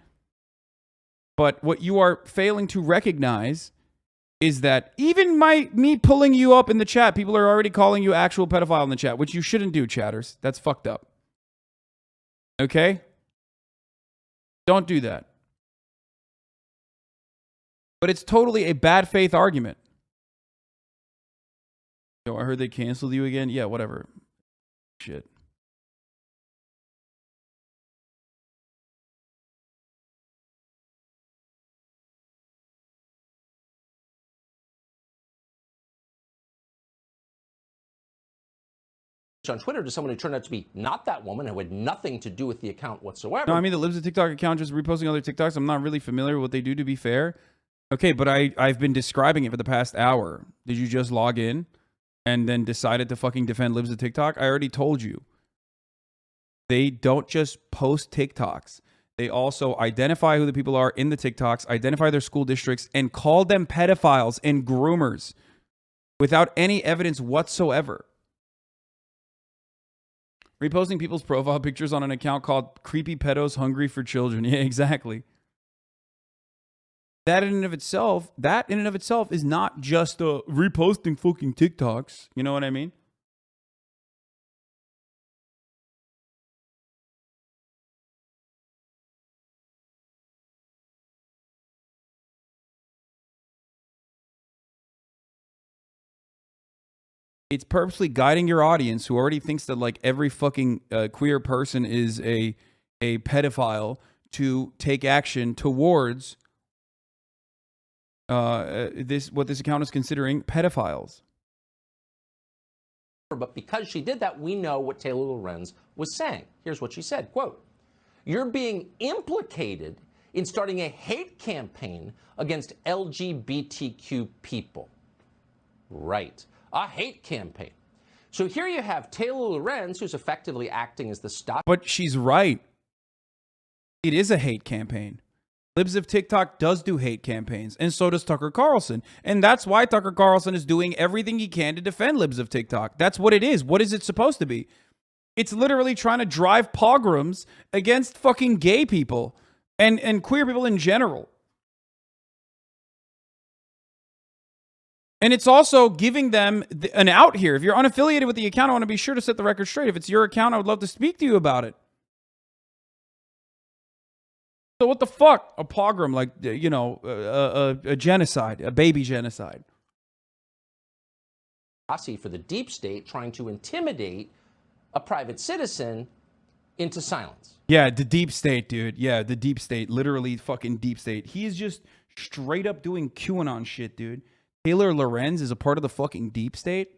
But what you are failing to recognize is that even me pulling you up in the chat, people are already calling you actual pedophile in the chat, which you shouldn't do, chatters. That's fucked up. Okay? Don't do that. But it's totally a bad faith argument. Yo, I heard they canceled you again. Yeah, whatever. Shit. On Twitter to someone who turned out to be not that woman, who had nothing to do with the account whatsoever. No, I mean, the Libs of TikTok account just reposting other TikToks. I'm not really familiar with what they do, to be fair. Okay, but I've been describing it for the past hour. Did you just log in and then decided to fucking defend Libs of TikTok? I already told you. They don't just post TikToks. They also identify who the people are in the TikToks, identify their school districts, and call them pedophiles and groomers. without any evidence whatsoever. Reposting people's profile pictures on an account called Creepy Pedos Hungry for Children. Yeah, exactly. That in and of itself is not just reposting fucking TikToks. You know what I mean? It's purposely guiding your audience who already thinks that like every fucking queer person is a pedophile to take action towards what this account is considering pedophiles. But because she did that, we know what Taylor Lorenz was saying. Here's what she said, quote, "You're being implicated in starting a hate campaign against LGBTQ people." Right. A hate campaign. So here you have Taylor Lorenz, who's effectively acting as the stop. But she's right. It is a hate campaign. Libs of TikTok does do hate campaigns, and so does Tucker Carlson. And that's why Tucker Carlson is doing everything he can to defend Libs of TikTok. That's what it is. What is it supposed to be? It's literally trying to drive pogroms against fucking gay people and queer people in general. And it's also giving them an out here. If you're unaffiliated with the account, I want to be sure to set the record straight. If it's your account, I would love to speak to you about it. So what the fuck? A pogrom, like, you know, a genocide, a baby genocide. For the deep state trying to intimidate a private citizen into silence. Yeah, the deep state, dude. Yeah, the deep state. Literally fucking deep state. He is just straight up doing QAnon shit, dude. Taylor Lorenz is a part of the fucking deep state.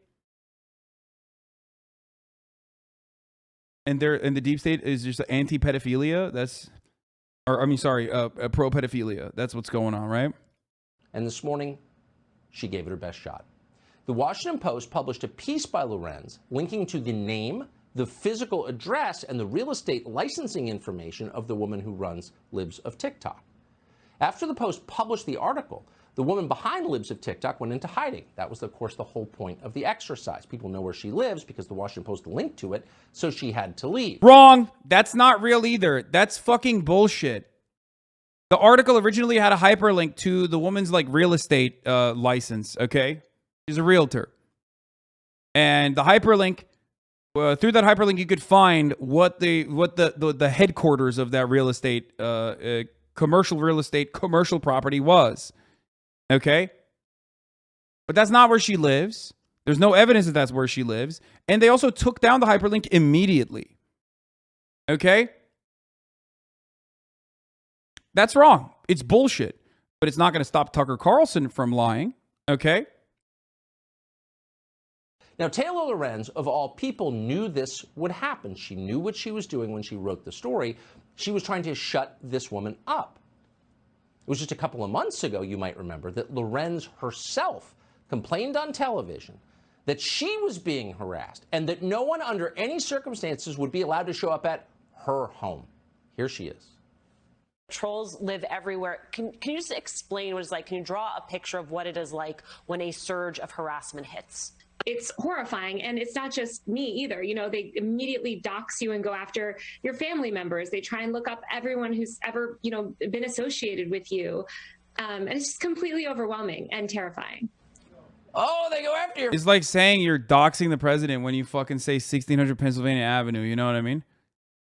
And the deep state is just anti-pedophilia. Pro-pedophilia. That's what's going on, right? And this morning, she gave it her best shot. The Washington Post published a piece by Lorenz linking to the name, the physical address, and the real estate licensing information of the woman who runs Libs of TikTok. After the Post published the article, the woman behind Libs of TikTok went into hiding. That was, of course, the whole point of the exercise. People know where she lives because the Washington Post linked to it, so she had to leave. Wrong. That's not real either. That's fucking bullshit. The article originally had a hyperlink to the woman's like real estate license, okay? She's a realtor. And the hyperlink, through that hyperlink, you could find what the headquarters of that real estate, commercial property was. Okay? But that's not where she lives. There's no evidence that that's where she lives. And they also took down the hyperlink immediately. Okay? That's wrong. It's bullshit. But it's not going to stop Tucker Carlson from lying. Okay? Now, Taylor Lorenz, of all people, knew this would happen. She knew what she was doing when she wrote the story. She was trying to shut this woman up. It was just a couple of months ago, you might remember, that Lorenz herself complained on television that she was being harassed and that no one under any circumstances would be allowed to show up at her home. Here she is. Trolls live everywhere. Can you just explain what it's like? Can you draw a picture of what it is like when a surge of harassment hits? It's horrifying, and it's not just me either. You know, they immediately dox you and go after your family members. They try and look up everyone who's ever, you know, been associated with you. And it's just completely overwhelming and terrifying. Oh, they go after you. It's like saying you're doxing the president when you fucking say 1600 Pennsylvania Avenue. You know what I mean?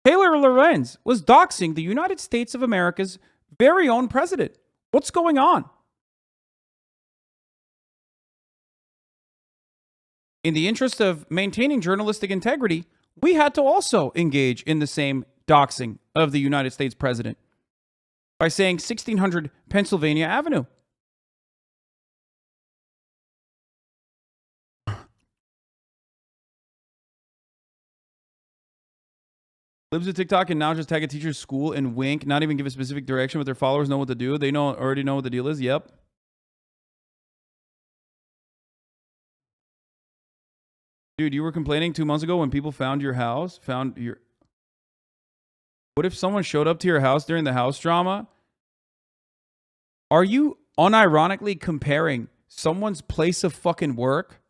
Taylor Lorenz was doxing the United States of America's very own president. What's going on? In the interest of maintaining journalistic integrity, we had to also engage in the same doxing of the United States president by saying 1600 Pennsylvania Avenue. Libs of TikTok can now just tag a teacher's school and wink, not even give a specific direction, but their followers know what to do. They already know what the deal is. Yep. Dude, you were complaining 2 months ago when people found your house, What if someone showed up to your house during the house drama? Are you unironically comparing someone's place of fucking work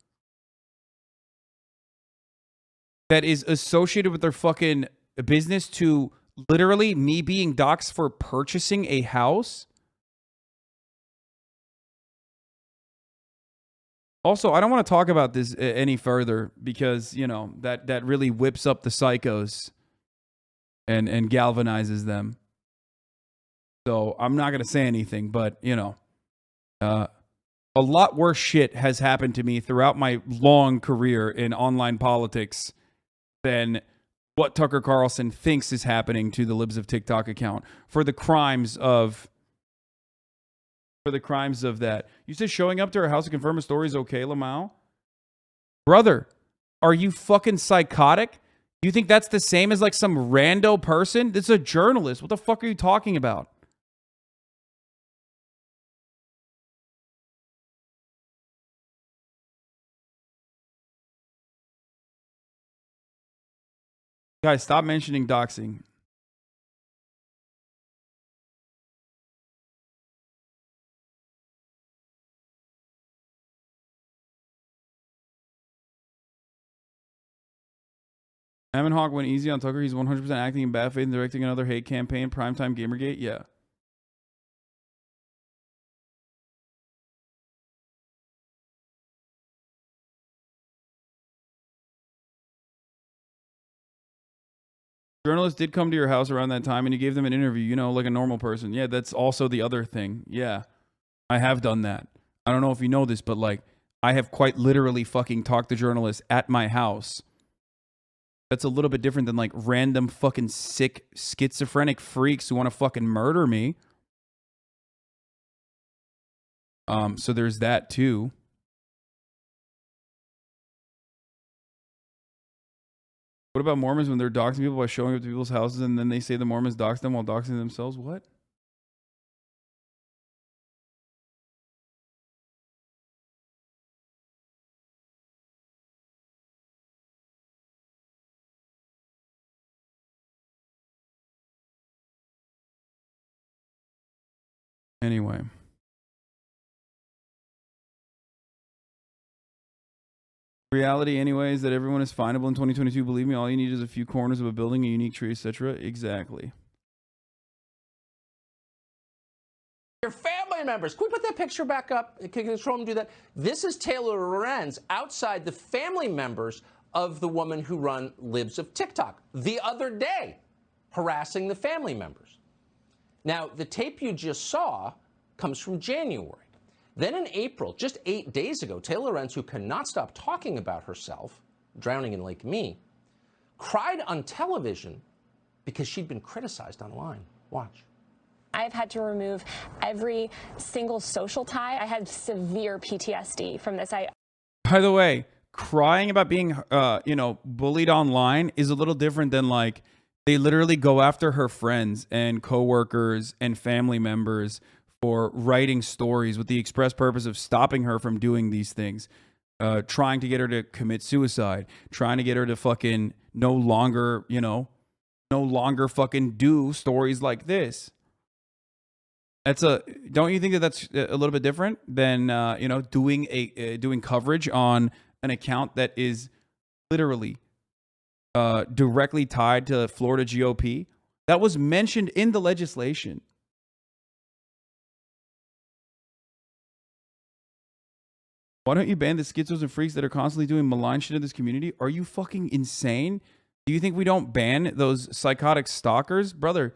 that is associated with their fucking business to literally me being doxxed for purchasing a house? Also, I don't want to talk about this any further because, you know, that really whips up the psychos and galvanizes them. So I'm not going to say anything, but, you know, a lot worse shit has happened to me throughout my long career in online politics than what Tucker Carlson thinks is happening to the Libs of TikTok account for the crimes of that. You said showing up to her house to confirm a story is okay, Lamau? Brother, are you fucking psychotic? Do you think that's the same as like some rando person? This is a journalist. What the fuck are you talking about? Guys, stop mentioning doxing. Hawk went easy on Tucker. He's 100% acting in bad faith and directing another hate campaign. Primetime Gamergate? Yeah. Journalists did come to your house around that time and you gave them an interview, you know, like a normal person. Yeah, that's also the other thing. Yeah, I have done that. I don't know if you know this, but like, I have quite literally fucking talked to journalists at my house. That's a little bit different than like random fucking sick schizophrenic freaks who want to fucking murder me. So there's that too. What about Mormons when they're doxing people by showing up to people's houses and then they say the Mormons dox them while doxing themselves? What? Anyway. Reality, anyways, that everyone is findable in 2022. Believe me, all you need is a few corners of a building, a unique tree, etc. Exactly. Your family members. Can we put that picture back up? Can you control them do that? This is Taylor Lorenz outside the family members of the woman who run Libs of TikTok the other day, harassing the family members. Now, the tape you just saw comes from January. Then in April, just 8 days ago, Taylor Lorenz, who cannot stop talking about herself, drowning in Lake Me, cried on television because she'd been criticized online. Watch. I've had to remove every single social tie. I had severe PTSD from this. By the way, crying about being, bullied online is a little different than like they literally go after her friends and coworkers and family members for writing stories with the express purpose of stopping her from doing these things, trying to get her to commit suicide, trying to get her to fucking no longer fucking do stories like this. Don't you think that that's a little bit different than doing coverage on an account that is literally directly tied to Florida GOP? That was mentioned in the legislation. Why don't you ban the schizos and freaks that are constantly doing malign shit in this community? Are you fucking insane? Do you think we don't ban those psychotic stalkers? Brother,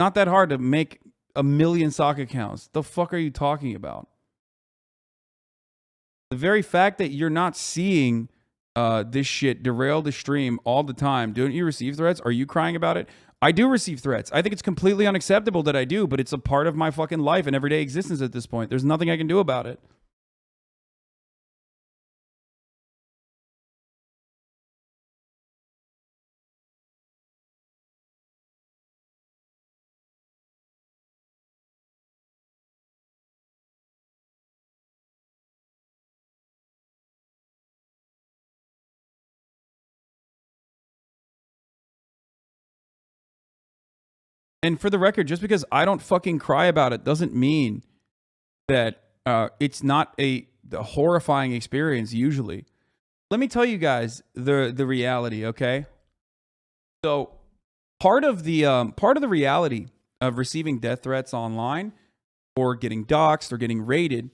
not that hard to make 1 million sock accounts. The fuck are you talking about? The very fact that you're not seeing this shit derail the stream all the time. Don't you receive threats? Are you crying about it? I do receive threats. I think it's completely unacceptable that I do, but it's a part of my fucking life and everyday existence at this point. There's nothing I can do about it. And for the record, just because I don't fucking cry about it doesn't mean that it's not the horrifying experience usually. Let me tell you guys the reality, okay? So part of the reality of receiving death threats online or getting doxxed or getting raided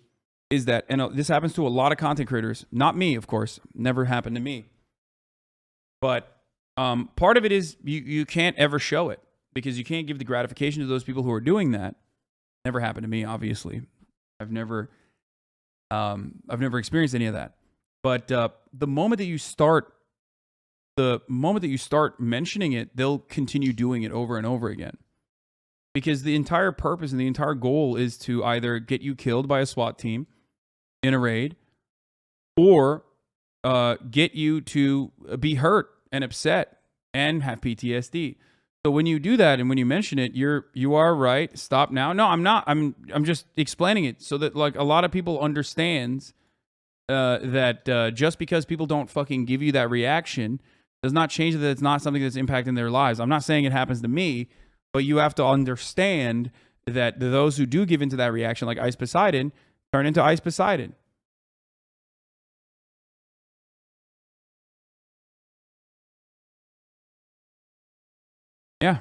is that, and this happens to a lot of content creators, not me, of course, never happened to me. But part of it is you can't ever show it because you can't give the gratification to those people who are doing that. Never happened to me, obviously. I've never experienced any of that. But the moment that you start mentioning it, they'll continue doing it over and over again. Because the entire purpose and the entire goal is to either get you killed by a SWAT team in a raid, or get you to be hurt and upset and have PTSD. So when you do that and when you mention it, you are right. Stop now. No, I'm not. I'm just explaining it so that like a lot of people understands that just because people don't fucking give you that reaction does not change that it's not something that's impacting their lives. I'm not saying it happens to me, but you have to understand that those who do give into that reaction, like Ice Poseidon, turn into Ice Poseidon. Yeah.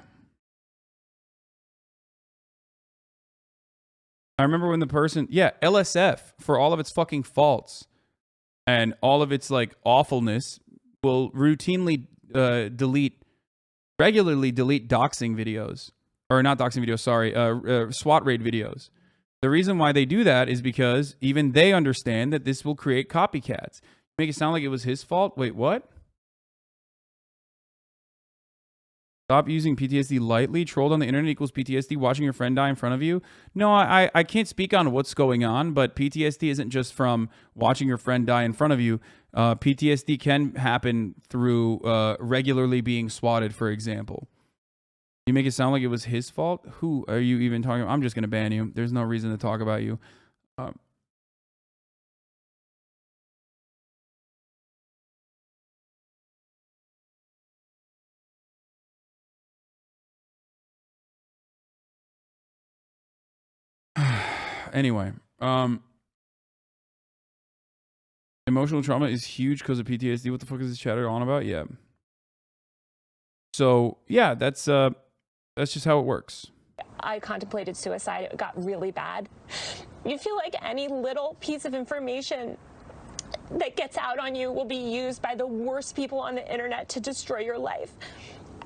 I remember when the person, LSF, for all of its fucking faults and all of its like awfulness, will routinely regularly delete doxing videos. Or not doxing videos, sorry, SWAT raid videos. The reason why they do that is because even they understand that this will create copycats. Make it sound like it was his fault? Wait, what? Stop using PTSD lightly. Trolled on the internet equals PTSD. Watching your friend die in front of you. No, I can't speak on what's going on, but PTSD isn't just from watching your friend die in front of you. PTSD can happen through regularly being swatted, for example. You make it sound like it was his fault? Who are you even talking about? I'm just going to ban you. There's no reason to talk about you. Anyway, emotional trauma is huge because of PTSD. What the fuck is this chatter on about? Yeah. So yeah, that's just how it works. I contemplated suicide. It got really bad. You feel like any little piece of information that gets out on you will be used by the worst people on the internet to destroy your life.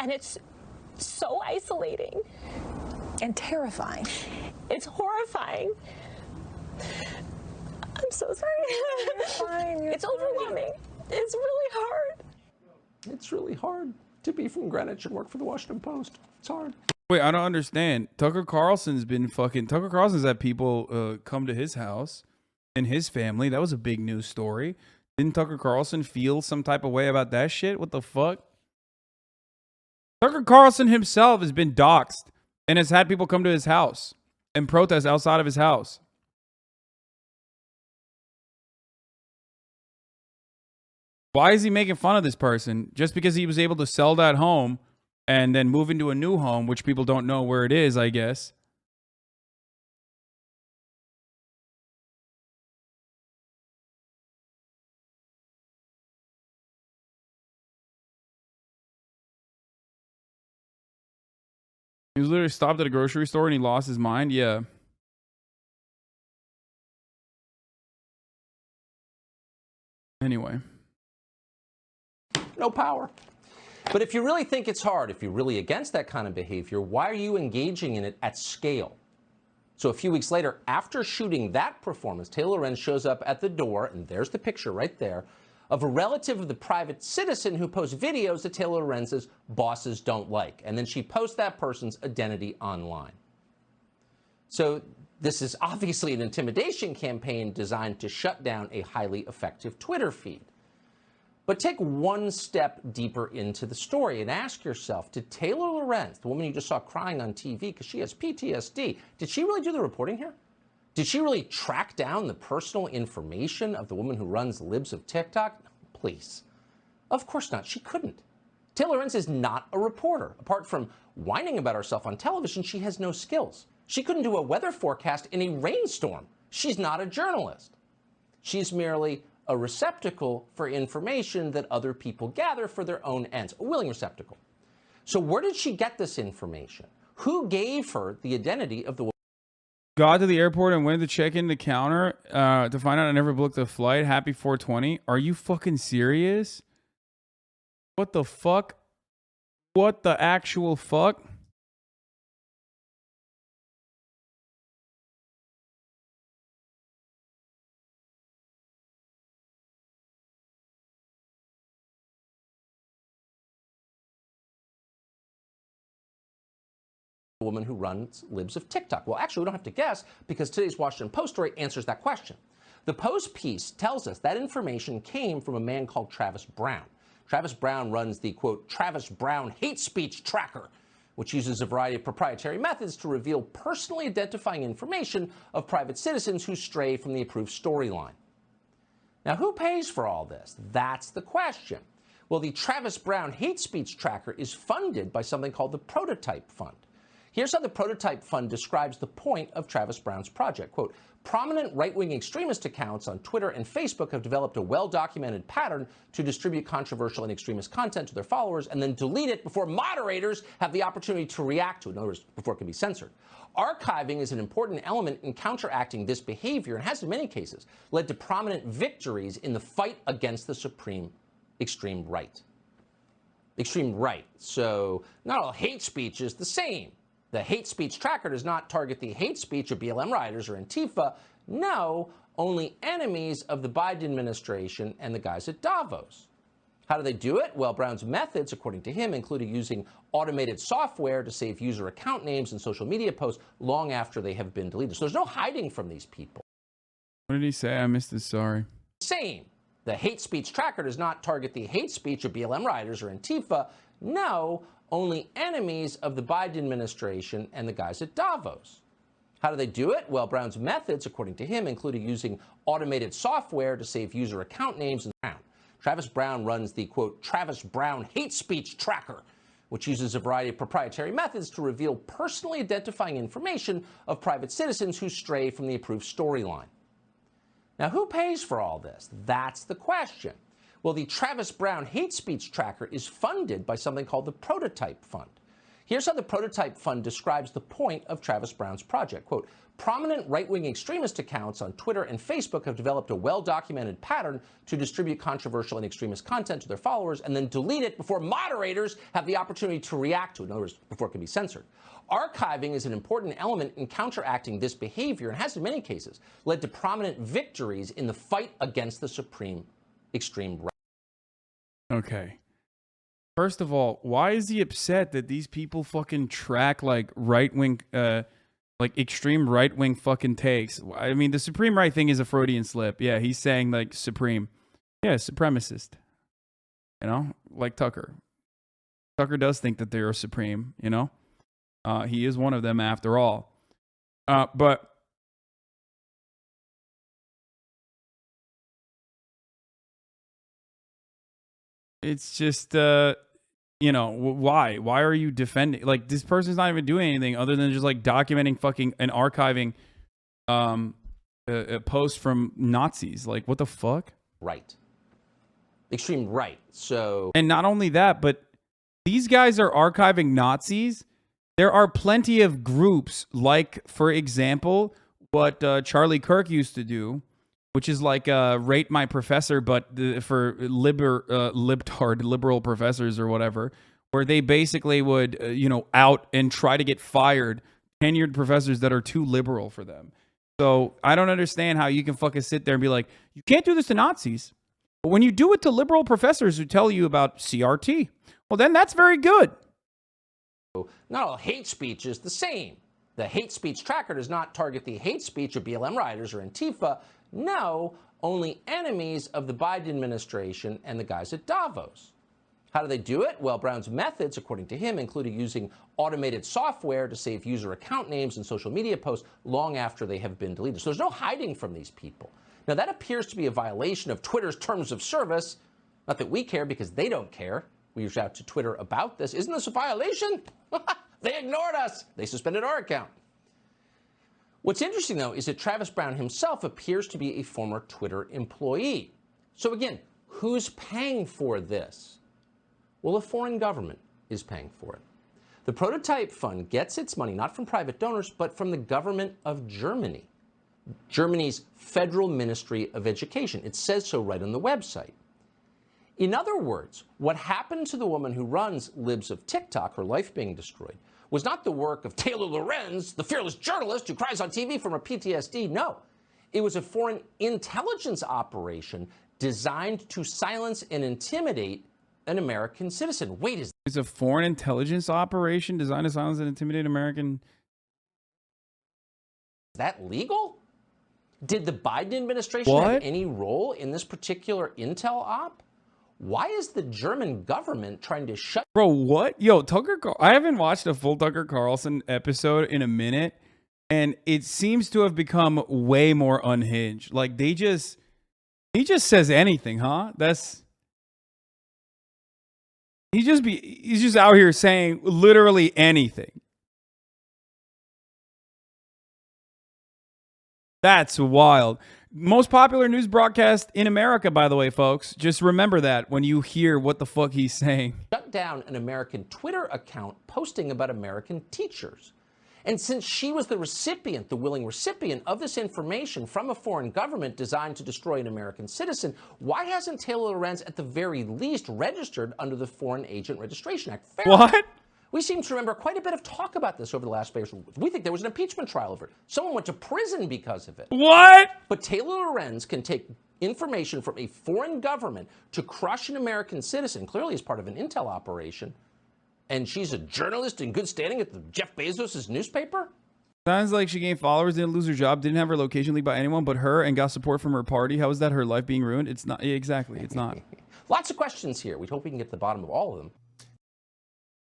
And it's so isolating. And terrifying. It's horrifying. I'm so sorry. It's overwhelming. It's really hard. It's really hard to be from Greenwich and work for the Washington Post. It's hard. Wait, I don't understand. Tucker Carlson's had people come to his house and his family. That was a big news story. Didn't Tucker Carlson feel some type of way about that shit? What the fuck? Tucker Carlson himself has been doxxed and has had people come to his house and protest outside of his house. Why is he making fun of this person? Just because he was able to sell that home and then move into a new home, which people don't know where it is, I guess. He was literally stopped at a grocery store and he lost his mind. Yeah. Anyway. No power. But if you really think it's hard, if you're really against that kind of behavior, why are you engaging in it at scale? So a few weeks later, after shooting that performance, Taylor Lorenz shows up at the door, and there's the picture right there, of a relative of the private citizen who posts videos that Taylor Lorenz's bosses don't like. And then she posts that person's identity online. So this is obviously an intimidation campaign designed to shut down a highly effective Twitter feed. But take one step deeper into the story and ask yourself, did Taylor Lorenz, the woman you just saw crying on TV because she has PTSD, did she really do the reporting here? Did she really track down the personal information of the woman who runs Libs of TikTok? Please. Of course not. She couldn't. Taylor Lorenz is not a reporter. Apart from whining about herself on television, she has no skills. She couldn't do a weather forecast in a rainstorm. She's not a journalist. She's merely a receptacle for information that other people gather for their own ends, a willing receptacle. So where did she get this information? Who gave her the identity of the woman? Got to the airport and went to check in the counter to find out I never booked a flight. Happy 420. Are you fucking serious? What the fuck? What the actual fuck? Woman who runs Libs of TikTok? Well, actually, we don't have to guess because today's Washington Post story answers that question. The Post piece tells us that information came from a man called Travis Brown. Travis Brown runs the, quote, Travis Brown hate speech tracker, which uses a variety of proprietary methods to reveal personally identifying information of private citizens who stray from the approved storyline. Now, who pays for all this? That's the question. Well, the Travis Brown hate speech tracker is funded by something called the Prototype Fund. Here's how the Prototype Fund describes the point of Travis Brown's project. Quote, prominent right-wing extremist accounts on Twitter and Facebook have developed a well-documented pattern to distribute controversial and extremist content to their followers and then delete it before moderators have the opportunity to react to it. In other words, before it can be censored. Archiving is an important element in counteracting this behavior and has, in many cases, led to prominent victories in the fight against the supreme extreme right. Extreme right. So not all hate speech is the same. The hate speech tracker does not target the hate speech of BLM rioters or Antifa. No, only enemies of the Biden administration and the guys at Davos. How do they do it? Well, Brown's methods, according to him, included using automated software to save user account names and social media posts long after they have been deleted. So there's no hiding from these people. What did he say? I missed this. Sorry. Same. The hate speech tracker does not target the hate speech of BLM rioters or Antifa. No, only enemies of the Biden administration and the guys at Davos. How do they do it? Well, Brown's methods, according to him, included using automated software to save user account names and Brown. Travis Brown runs the, quote, Travis Brown hate speech tracker, which uses a variety of proprietary methods to reveal personally identifying information of private citizens who stray from the approved storyline. Now, who pays for all this? That's the question. Well, the Travis Brown hate speech tracker is funded by something called the Prototype Fund. Here's how the Prototype Fund describes the point of Travis Brown's project. Quote, prominent right-wing extremist accounts on Twitter and Facebook have developed a well-documented pattern to distribute controversial and extremist content to their followers and then delete it before moderators have the opportunity to react to it. In other words, before it can be censored. Archiving is an important element in counteracting this behavior and has, in many cases, led to prominent victories in the fight against the supreme extreme right. Okay. First of all, why is he upset that these people fucking track like right-wing, like extreme right-wing fucking takes? I mean, the supreme right thing is a Freudian slip. Yeah, he's saying like supreme. Yeah, supremacist. You know, like Tucker. Tucker does think that they're supreme, you know? He is one of them after all. But it's just, you know, why? Why are you defending? Like, this person's not even doing anything other than just, like, documenting fucking and archiving a post from Nazis. Like, what the fuck? Right. Extreme right. So. And not only that, but these guys are archiving Nazis. There are plenty of groups, like, for example, what Charlie Kirk used to do, which is like Rate My Professor, but for libtard, liberal professors or whatever, where they basically would, you know, out and try to get fired tenured professors that are too liberal for them. So I don't understand how you can fucking sit there and be like, you can't do this to Nazis. But when you do it to liberal professors who tell you about CRT, well, then that's very good. Not all hate speech is the same. The hate speech tracker does not target the hate speech of BLM rioters or Antifa. No, only enemies of the Biden administration and the guys at Davos. How do they do it? Well, Brown's methods, according to him, included using automated software to save user account names and social media posts long after they have been deleted. So there's no hiding from these people. Now, that appears to be a violation of Twitter's terms of service. Not that we care, because they don't care. We reached out to Twitter about this. Isn't this a violation? They ignored us. They suspended our account. What's interesting, though, is that Travis Brown himself appears to be a former Twitter employee. So again, who's paying for this? Well, a foreign government is paying for it. The Prototype Fund gets its money not from private donors, but from the government of Germany, Germany's Federal Ministry of Education. It says so right on the website. In other words, what happened to the woman who runs Libs of TikTok, her life being destroyed, was not the work of Taylor Lorenz, the fearless journalist who cries on TV from her PTSD. No, it was a foreign intelligence operation designed to silence and intimidate an American citizen. Wait, is It's a foreign intelligence operation designed to silence and intimidate American. that legal? Did the Biden administration have any role in this particular intel op? Why is the German government trying to shut? Bro, what? Yo, I haven't watched a full Tucker Carlson episode in a minute, and it seems to have become way more unhinged. Like he just says anything, huh? He's just out here saying literally anything. That's wild. Most popular news broadcast in America, by the way, folks. Just remember that when you hear what the fuck he's saying. Shut down an American Twitter account posting about American teachers. And since she was the recipient, the willing recipient of this information from a foreign government designed to destroy an American citizen, why hasn't Taylor Lorenz at the very least registered under the Foreign Agent Registration Act? What? We seem to remember quite a bit of talk about this over the last few years. We think there was an impeachment trial over it. Someone went to prison because of it. What? But Taylor Lorenz can take information from a foreign government to crush an American citizen, clearly as part of an intel operation, and she's a journalist in good standing at the Jeff Bezos' newspaper? Sounds like she gained followers, didn't lose her job, didn't have her location leaked by anyone but her, and got support from her party. How is that her life being ruined? It's not. Exactly, it's not. Lots of questions here. We hope we can get to the bottom of all of them.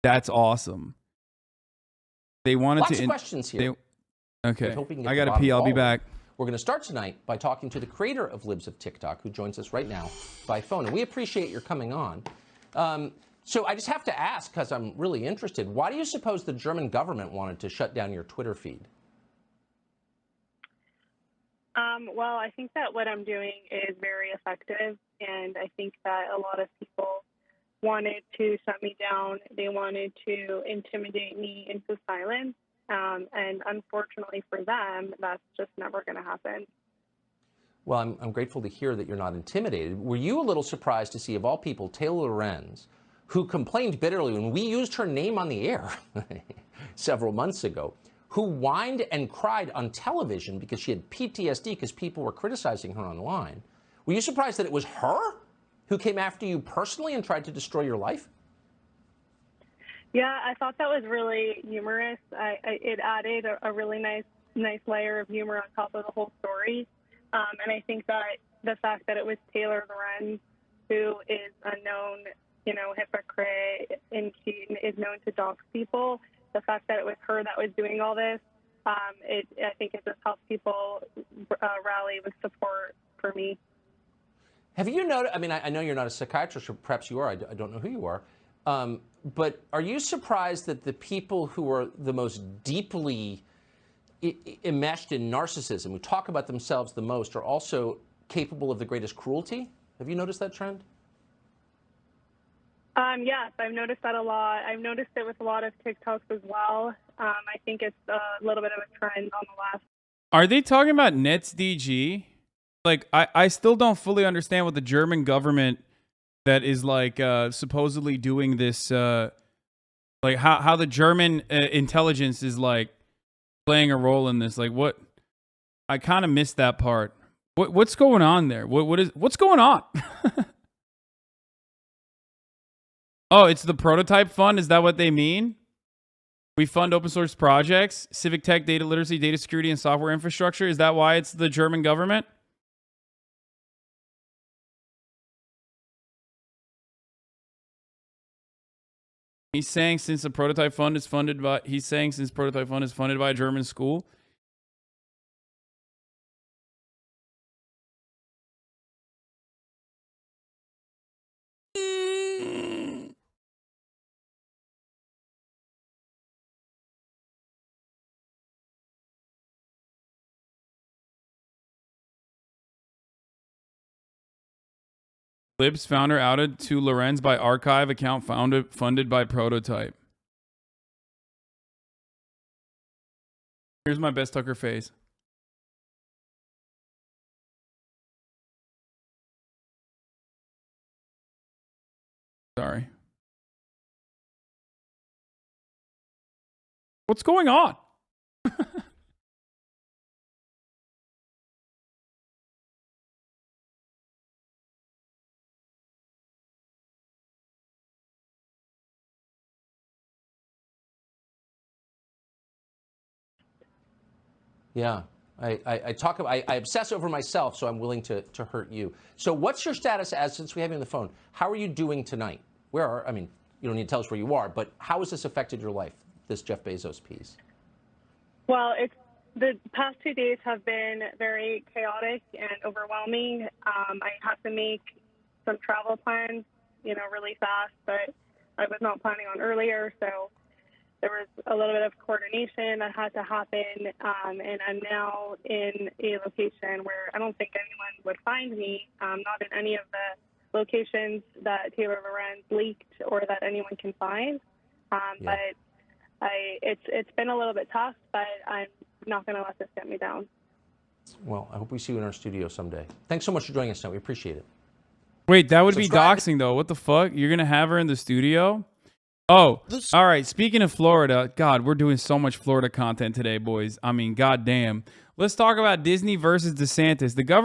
That's awesome. They wanted Lots to. of questions here. Okay. I got to pee. I'll be back. We're going to start tonight by talking to the creator of Libs of TikTok, who joins us right now by phone. And we appreciate your coming on. So I just have to ask, because I'm really interested, why do you suppose the German government wanted to shut down your Twitter feed? Well, I think that what I'm doing is very effective, and I think that a lot of people wanted to shut me down. They wanted to intimidate me into silence, and unfortunately for them, that's just never going to happen. Well, I'm grateful to hear that you're not intimidated. Were you a little surprised to see, of all people, Taylor Lorenz, who complained bitterly when we used her name on the air several months ago, who whined and cried on television because she had PTSD because people were criticizing her online? Were you surprised that it was her who came after you personally and tried to destroy your life? Yeah, I thought that was really humorous. It added a really nice layer of humor on top of the whole story. And I think that the fact that it was Taylor Lorenz, who is a known, hypocrite, and she is known to dox people, the fact that it was her that was doing all this, I think it just helps people rally with support for me. Have you noticed, I know you're not a psychiatrist, or perhaps you are, I don't know who you are, but are you surprised that the people who are the most deeply enmeshed in narcissism, who talk about themselves the most, are also capable of the greatest cruelty? Have you noticed that trend? Yes, I've noticed that a lot. I've noticed it with a lot of TikToks as well. I think it's a little bit of a trend on the last. Are they talking about NetzDG? Like, I still don't fully understand what the German government that is like supposedly doing this, like how the German intelligence is like playing a role in this. Like, what? I kind of missed that part. What's going on there? What's going on? Oh, it's the Prototype Fund. Is that what they mean? We fund open source projects, civic tech, data literacy, data security, and software infrastructure. Is that why it's the German government? He's saying since the Prototype Fund is funded by a German school. Libs founder outed to Lorenz by archive account funded by Prototype. Here's my best Tucker face. Sorry. What's going on? Yeah, I obsess over myself, so I'm willing to hurt you. So what's your status as, since we have you on the phone, how are you doing tonight? I mean, you don't need to tell us where you are, but how has this affected your life, this Jeff Bezos piece? Well, the past 2 days have been very chaotic and overwhelming. I have to make some travel plans, really fast, but I was not planning on earlier, so there was a little bit of coordination that had to happen, and I'm now in a location where I don't think anyone would find me, not in any of the locations that Taylor Lorenz leaked or that anyone can find. But it's been a little bit tough, but I'm not going to let this get me down. Well, I hope we see you in our studio someday. Thanks so much for joining us tonight. We appreciate it. Wait, that would be doxing, though. What the fuck? You're going to have her in the studio? Oh, all right. Speaking of Florida, God, we're doing so much Florida content today, boys. I mean, goddamn. Let's talk about Disney versus DeSantis. The government